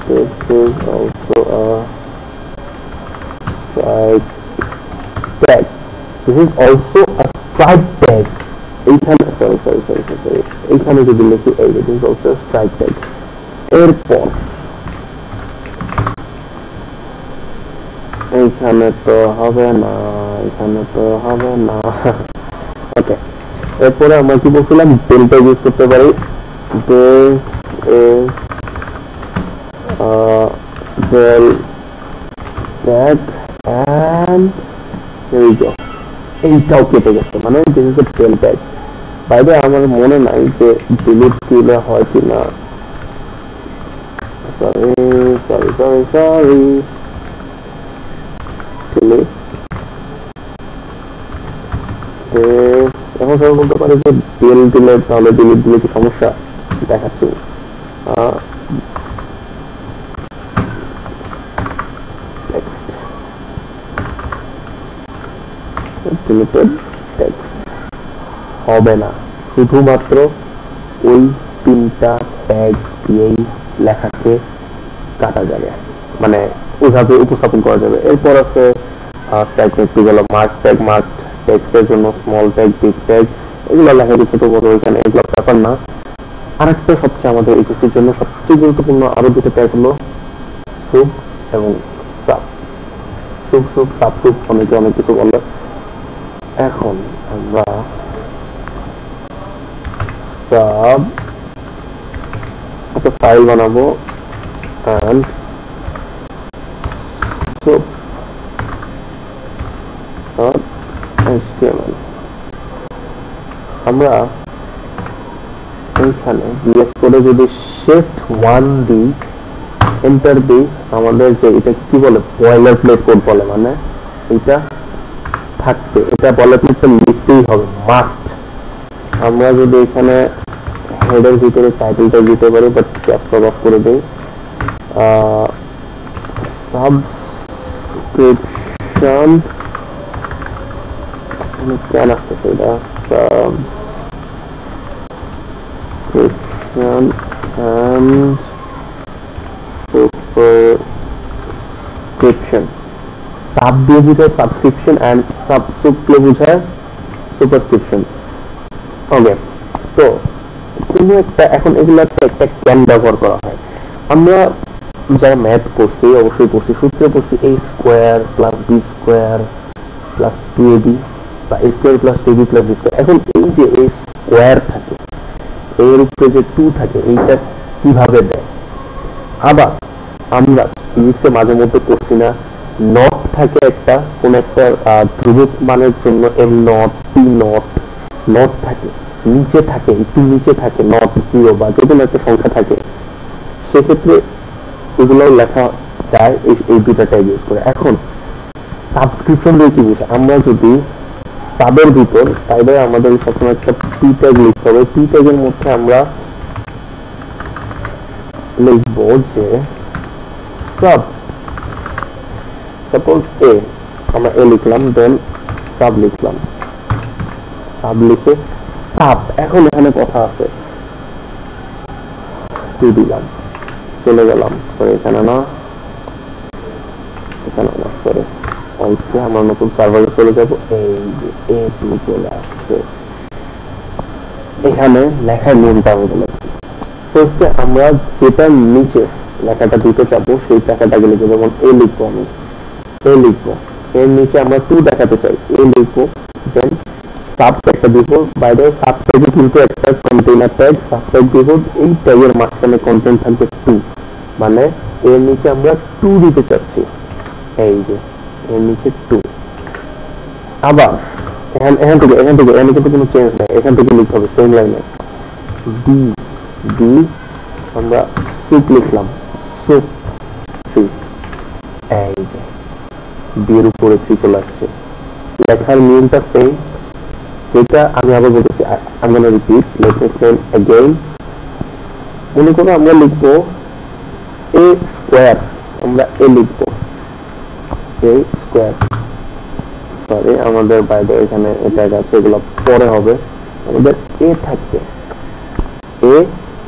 this is also a strike tag, this is also a strike tag, এইখানে সরি সরি সরি সরি এইখানে যদি লিখি এই this is also strike tag, এরপর এইখানে তো হবে না, এখানে তো হবে না। ওকে, এরপরে আমরা কি বলছিলাম, ডেল ট্যাগ ইউজ করতে পারি। This is del tag and here we go, এইটাও কেটে গেছে, মানে this is a del tag. বাইরে আমার মনে নাই যে ডিলিট দিলে হয় কিনা, sorry sorry sorry sorry delete. এখন সবাই বলতে পারে যে ডেল দিলে তাহলে ডিলিট দিলে কি সমস্যা, দেখাচ্ছি। ডিলিটেড টেক্সট হবে না, শুধুমাত্র ওই তিনটা ট্যাগ দিয়েই লেখাকে কাটা যাবে, মানে ওইভাবে উপস্থাপন করা যাবে। এরপর আছে ট্যাগ একটু গেল, মার্ক ট্যাগ, মার্ক টেক্সটের জন্য স্মল ট্যাগ, বিগ ট্যাগ, এগুলো লেখা দিচ্ছে তো বড়, এখানে এগুলো ব্যাপার না। আরেকটা সবচেয়ে আমাদের এইচএসসির জন্য সবচেয়ে গুরুত্বপূর্ণ আরো দুটো ট্যাগ হলো সুব এবং সাব। সুব সুব সাব সুব অনেকে অনেক কিছু বলে। এখন আমরা সাব একটা ফাইল বানাবো and sub HTML। আমরা এইখানে বিএস কোডে যদি shift 1 দিই, এন্টার দিই, আমাদের যে এটা কি বলে বয়লার প্লেট কোড বলে, মানে এটা থাকবে, এটা বয়লার প্লেটটা লিখতেই হবে, মাস্ট। আমরা যদি এখানে হেডের ভিতরে টাইটেলটা দিতে পারি, বাট ক্যাপস অফ করে দেই, সাবস্ক্রিপশন কেন আসতেছে এটা, সাবস্ক্রিপশন এন্ড সুপারস্ক্রিপশন। সাব দিয়ে বোঝায় সাবস্ক্রিপশন এন্ড সুপ দিয়ে বোঝায় সুপারস্ক্রিপশন। ওকে, তো কোনো একটা এখন এগুলোতে একটা ক্যান ব্যবহার করা হয়। আমরা যারা ম্যাথ করছি অবশ্যই পড়ছি, সূত্রে পড়ছি a square plus b square plus 2ab বা a square plus 2b plus b square. এখন এই যে a স্কোয়ার থাকে, এর উপরে যে 2 থাকে, এইটা কিভাবে দেয়? আবার আমরা ফিজিক্সে মাঝে মধ্যে করছি না, নট থাকে একটা, কোন একটা ধ্রুবক মানের জন্য m not p not, not থাকে নিচে থাকে, একটু নিচে থাকে নট 0 বা যে কোনো একটা সংখ্যা থাকে, সেক্ষেত্রে এগুলো লেখা যায় এই দুটা ট্যাগ ইউজ করে। এখন সাবস্ক্রিপশন দিয়ে কি বুঝে, আমরা যদি সাবের ভিতর, তাইলে আমাদের সবসময় একটা পি ট্যাগ লিখতে হবে। পি ট্যাগের মধ্যে আমরা লিখবো যে সাব, সাপোজ এ, আমরা এ লিখলাম, দেন সাব লিখলাম, সাব লিখে সাব। এখন এখানে কথা আছে, 2 দিলাম, চলে গেলাম, সরি এখানে না, এখানে না, সরি ওইটা আমরা নতুন সার্ভারে চলে যাবো। এই যে A2 চলে আসছে, এখানে লেখার নিয়মটা আমি বলেছি। ফার্স্টে আমরা যেটা নিচে লেখাটা দিতে চাবো সেই টাকাটাকে লিখবো, যেমন এ লিখবো, আমি এ লিখবো, এর নিচে আমরা 2 দেখাতে চাই, এ লিখবো, দেন সাব ট্যাগটা দিব। বাইরে সাব ট্যাগে কিন্তু একটা কন্টেইনার ট্যাগ, সাব ট্যাগ দিব, এই ট্যাগের মাঝখানে কন্টেন্ট থাকবে 2, মানে এর নিচে আমরা 2 দিতে চাচ্ছি, এই যে এর নিচে 2। আবার এখান থেকে এখানে কিন্তু কোনো চেঞ্জ নাই, এখান থেকে লিখতে হবে সেম লাইনে ডি ডি, আমরা সুপ লিখলাম, সুপ সি, এই যে বিয়ের উপরে সি চলে আসছে। লেখার নিয়মটা সেম, যেটা আমি আবার বলতেছি, I'm gonna repeat, let me explain again। মনে করো আমরা লিখবো a স্কোয়ার, আমরা a লিখবো a স্কোয়ার, সরি আমাদের বাইরে এখানে এটা আছে, এগুলো পরে হবে। আমাদের a থাকবে, a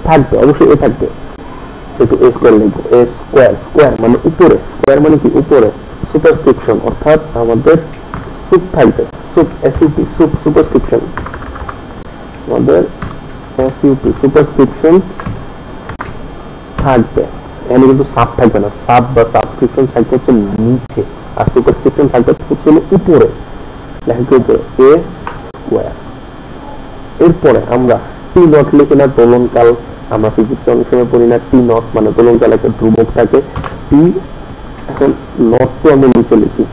থাকবে, অবশ্যই a থাকবে, সেহেতু a স্কোয়ার লিখবো। a স্কোয়ার, স্কোয়ার মানে উপরে, স্কোয়ার মানে কি উপরে, সুপারস্ক্রিপশন, অর্থাৎ আমাদের সুপ থাকবে, সুপ, সুপ সুপারস্ক্রিপশন। আমাদের SUP সুপারস্ক্রিপশন থাকবে, এখানে কিন্তু সাব থাকবে না, সাব বা সাবস্ক্রিপশন থাকবে হচ্ছে নিচে, আর সুপারস্ক্রিপশন থাকবে হচ্ছে উপরে, লেখা থাকবে এ স্কোয়ার। এরপরে আমরা টি নট লিখি না, দোলনকাল আমরা ফিজিক্স অনেক সময় পড়ি না, টি নট মানে দোলনকাল একটা ধ্রুবক থাকে, টি এখন নট তো আমরা নিচে লিখি,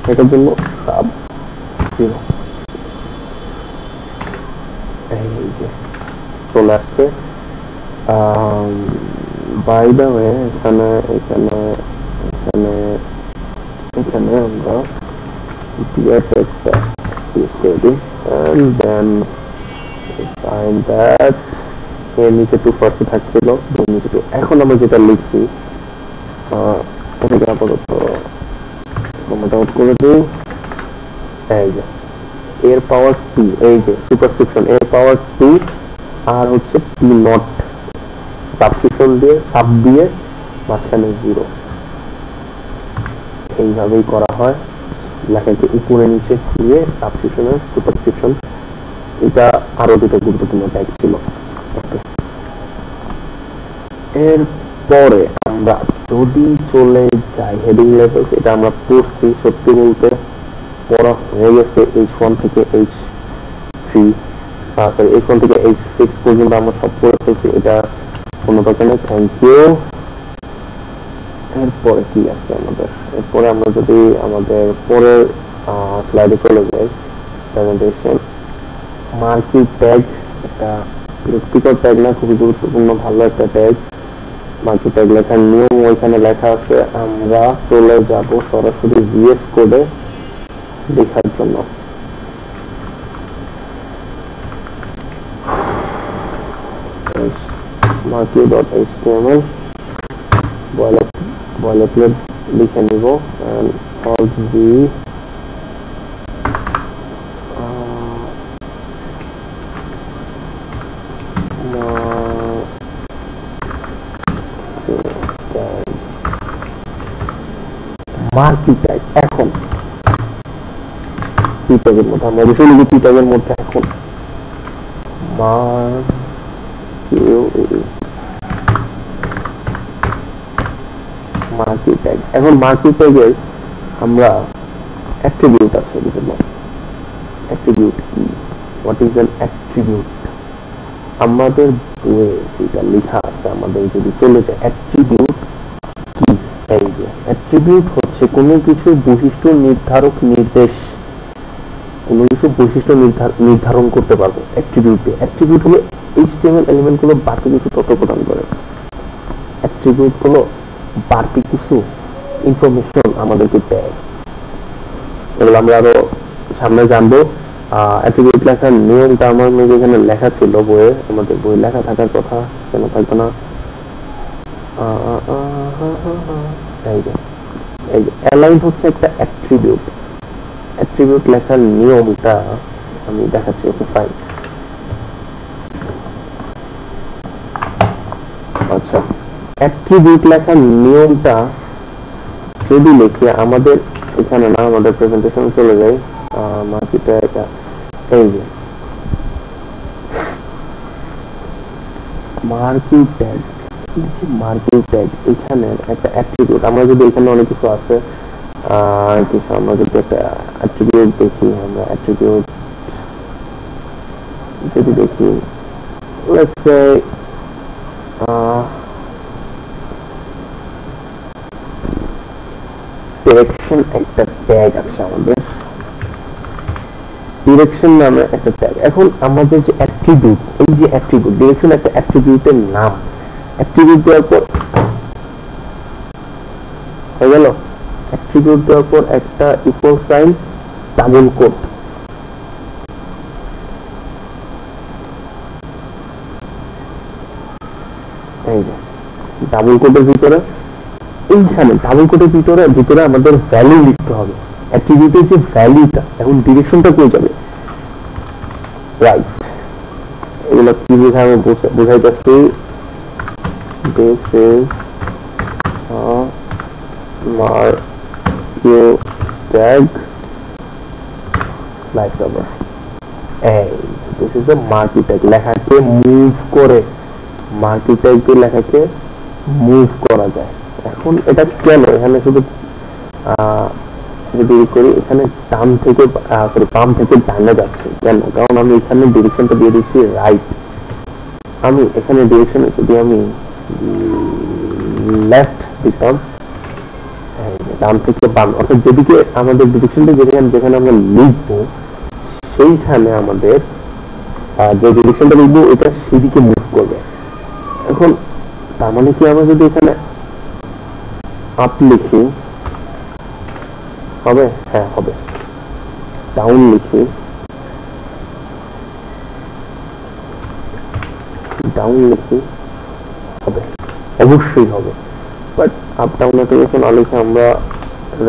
এটার জন্য সাব জিরো। এই যে চলে আসছে। বাই দ্য ওয়ে এখানে এখানে এখানে এখানে আমরা ডিয়ার টেক্সটটা ইউজ করে দিই, and then find that এর নিচে 2 থাকছিল, নিচে 2। এখন আমরা যেটা লিখছি এটাকে আপাতত কমেন্ট আউট করে দিই। এই যে এর পাওয়ার 2, এই যে সুপারস্ক্রিপশন এর পাওয়ার 2 আর হচ্ছে টি নট সাবস্ক্রিপশন দিয়ে সাব দিয়ে মাঝখানে 0, এইভাবেই করা হয়। লেখাকে উপরে নিচে দিয়ে সাবস্ক্রিপশনের সুপারস্ক্রিপশন, এটা আরো দুটো গুরুত্বপূর্ণ ট্যাগ ছিল। এরপরে আমরা যদি চলে যাই হেডিং লেভেলস, এটা আমরা পড়ছি, সত্যি বলতে পড়া হয়ে গেছে H1 থেকে H3, সরি H1 থেকে H6 পর্যন্ত আমরা সব পড়ে ফেলছি, এটা কোনো দরকার নেই, থ্যাংক ইউ। এরপরে কি আছে আমাদের, এরপরে আমরা যদি আমাদের পরের স্লাইডে চলে যাই, প্রেজেন্টেশন মার্কি ট্যাগ, একটা বিরক্তিকর ট্যাগ না, খুবই গুরুত্বপূর্ণ ভালো একটা ট্যাগ। মার্কি ট্যাগ লেখার নিয়ম ওইখানে লেখা আছে, আমরা চলে যাব সরাসরি VS কোডে লেখার জন্য। marky.html boilerplate লিখে নিব, and alt V marquee tag. এখন পি ট্যাগের মধ্যে আমরা অবশ্যই লিখি, পি ট্যাগের মধ্যে এখন মার্কি ট্যাগ। এখন মার্কি ট্যাগের আমরা অ্যাট্রিবিউট আছে বিভিন্ন। অ্যাট্রিবিউট কি, হোয়াট ইজ অ্যান অ্যাট্রিবিউট? আমাদের বইয়ে যেটা লেখা আছে, আমাদের যদি চলে যায় অ্যাট্রিবিউট কি, এই যে অ্যাট্রিবিউট হচ্ছে কোনো কিছু বৈশিষ্ট্য নির্ধারক নির্দেশ, কোনো কিছু বৈশিষ্ট্য নির্ধারণ করতে পারবো অ্যাট্রিবিউটে। অ্যাট্রিবিউট হলো HTML এলিমেন্ট গুলো বাড়তি কিছু তথ্য প্রদান করে, অ্যাট্রিবিউট হলো বাড়তি কিছু ইনফরমেশন আমাদেরকে দেয়। এগুলো আমরা আরো সামনে জানবো। অ্যাট্রিবিউট লেখার নিয়মটা আমার মেয়ে এখানে লেখা ছিল বইয়ে, আমাদের বই লেখা থাকার কথা, কেন থাকবে না। এই যে অ্যালাইন হচ্ছে একটা অ্যাট্রিবিউট। অ্যাট্রিবিউট লেখার নিয়মটা আমি দেখাচ্ছি, ওকে ফাইন। আচ্ছা, অ্যাট্রিবিউট লেখার নিয়মটা যদি লিখি, আমাদের এখানে না, আমাদের প্রেজেন্টেশন চলে যাই, মার্কিটা এটা, এই যে মার্কি ট্যাগ, মার্কি ট্যাগ এখানে একটা অ্যাট্রিবিউট। আমরা যদি এখানে অনেক কিছু আছে, কিছু আমরা যদি একটা অ্যাট্রিবিউট দেখি, আমরা অ্যাট্রিবিউট যদি দেখি, লেটস সে ডিরেকশন একটা ট্যাগ আছে আমাদের, ডিরেকশন নামে একটা ট্যাগ। এখন আমাদের যে অ্যাট্রিবিউট, এই যে অ্যাট্রিবিউট, ডিরেকশন একটা অ্যাট্রিবিউটের নাম, অ্যাট্রিবিউট দেওয়ার পর হয়ে গেল, অ্যাট্রিবিউট দেওয়ার পর একটা ইকুয়াল সাইন, ডাবল কোট, এই যে ডাবল কোটের ভিতরে, এইখানে ডাবল কোটের ভিতরে আমাদের ভ্যালু লিখতে হবে, অ্যাট্রিবিউটের যে ভ্যালুটা। এখন ডিরেকশনটা কই যাবে, রাইট, এগুলো কি বোঝায় আমি বোঝাইতেছি। This is marquee tag lights over. This is a marquee tag, লেখাকে মুভ করে, মার্কি ট্যাগ দিয়ে লেখাকে মুভ করা যায়। এখন এটা কেন এখানে শুধু যদি করি এখানে ডান থেকে বাম থেকে ডানে যাচ্ছে কেন? কারণ আমি এখানে ডিরেকশনটা দিয়ে দিচ্ছি রাইট। আমি এখানে ডিরেকশন যদি আমি লেফট দিতাম, ডান থেকে বাম, অর্থাৎ যেদিকে আমাদের ডিরেকশনটা যেখানে আমরা লিখবো সেইখানে আমাদের যে ডিরেকশনটা লিখবো এটা সেদিকে মুভ করবে। এখন তার মানে কি আমরা যদি এখানে আপ লিখি হবে? হ্যাঁ হবে। ডাউন লিখি, হবে, অবশ্যই হবে। বাট আপ ডাউন যখন না লিখে আমরা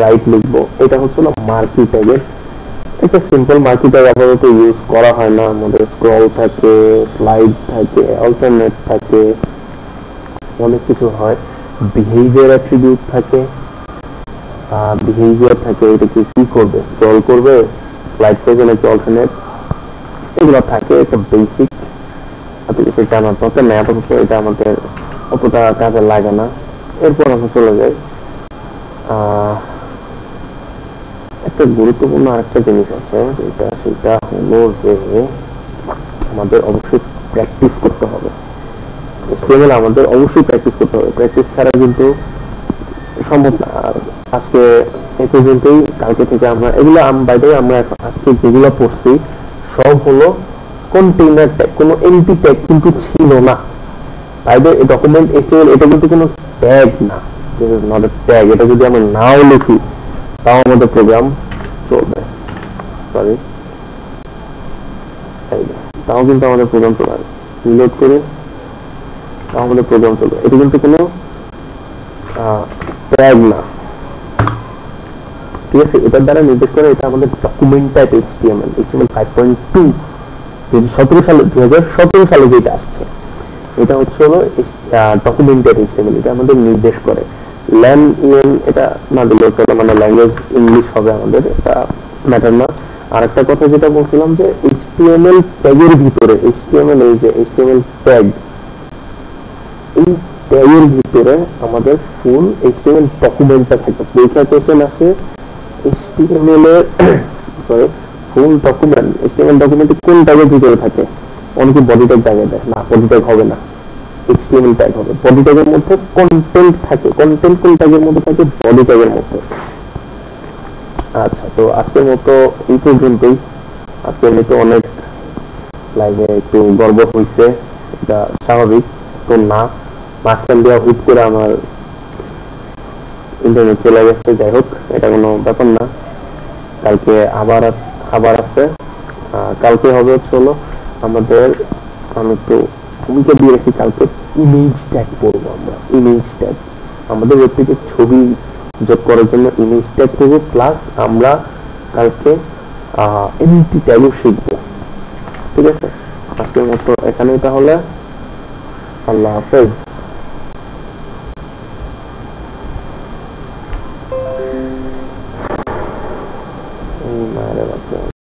রাইট লিখবো, এটা হচ্ছে না মার্কি ট্যাগের একটা সিম্পল মার্কি ট্যাগ, আপাতত ইউজ করা হয় না। আমাদের স্ক্রল থাকে, স্লাইড থাকে, অল্টারনেট থাকে, অনেক কিছু হয়। বিহেভিয়ার অ্যাট্রিবিউট থাকে, এটাকে কি করবে, স্ক্রল করবে, স্লাইড করবে নাকি অল্টারনেট, এগুলো থাকে। একটা বেসিক কিছু জানার দরকার নেই আপাতত, এটা আমাদের অতটা কাজে লাগে না। এরপর আমরা চলে যাই একটা গুরুত্বপূর্ণ আরেকটা জিনিস আছে, সেটা হলো যে আমাদের অবশ্যই প্র্যাকটিস করতে হবে। HTML আমাদের অবশ্যই প্র্যাকটিস করতে হবে, প্র্যাকটিস ছাড়া কিন্তু সম্ভব না। আর আজকে এই পর্যন্তই, কালকে থেকে আমরা এগুলো বাইরে আমরা আজকে যেগুলো পড়ছি সব হলো কন্টেইনার ট্যাগ, কোনো এমটি ট্যাগ কিন্তু ছিল না। বাইরে এই ডকুমেন্ট HTML এটা কিন্তু কোনো ট্যাগ না, নট এ ট্যাগ। এটা যদি আমরা নাও লিখি তাও আমাদের প্রোগ্রাম চলবে, সরি তাও কিন্তু আমাদের প্রোগ্রাম চলবে। রিলোড করে তাও আমাদের প্রোগ্রাম চলবে। এটা কিন্তু কোনো ট্যাগ না, ঠিক আছে? এটার দ্বারা নির্দেশ করে এটা আমাদের ডকুমেন্ট টাইপ HTML 5.2 2017 সালে যেটা আসছে, এটা হচ্ছে হলো ডকুমেন্ট টাইপ HTML। এটা আমাদের নির্দেশ করে এটা না দিলে মানে ল্যাঙ্গুয়েজ ইংলিশ হবে আমাদের, এটা ম্যাটার না। আর একটা কথা যেটা বলছিলাম যে HTML ট্যাগের ভিতরে, HTML এই যে HTML ট্যাগ, এই ট্যাগের ভিতরে আমাদের ফুল HTML ডকুমেন্টটা থাকে। পরীক্ষা কোশ্চেন আছে HTML এর ফুল ডকুমেন্ট, HTML ডকুমেন্টে কোন ট্যাগের ভিতরে থাকে? অনেকে বডি ট্যাগ জায়গায় দেয়, না বডি ট্যাগ হবে না, HTML ট্যাগ হবে। বডি ট্যাগের মধ্যে কন্টেন্ট থাকে, কন্টেন্ট কোন ট্যাগের মধ্যে থাকে? বডি ট্যাগের মধ্যে। আচ্ছা, তো আজকের মতো এই পর্যন্তই। আজকের মতো অনেক লাইভে একটু গর্ব হয়েছে, এটা স্বাভাবিক তো না। মাঝখান দিয়ে হুট করে আমার ইন্টারনেট চলে গেছে, যাই হোক এটা কোনো ব্যাপার না। কালকে আবার আছে। কালকে হবে হলো আমাদের, আমি একটু ভূমিকা দিয়ে রেখেছি, কালকে ইমেজ ট্যাগ পড়বো আমরা। ইমেজ ট্যাগ আমাদের ওয়েবসাইটে ছবি যোগ করার জন্য ইমেজ ট্যাগ করবো, প্লাস আমরা কালকে এমটি ট্যাগও শিখবো, ঠিক আছে? আজকের মতো এখানেই, তাহলে আল্লাহ হাফেজ।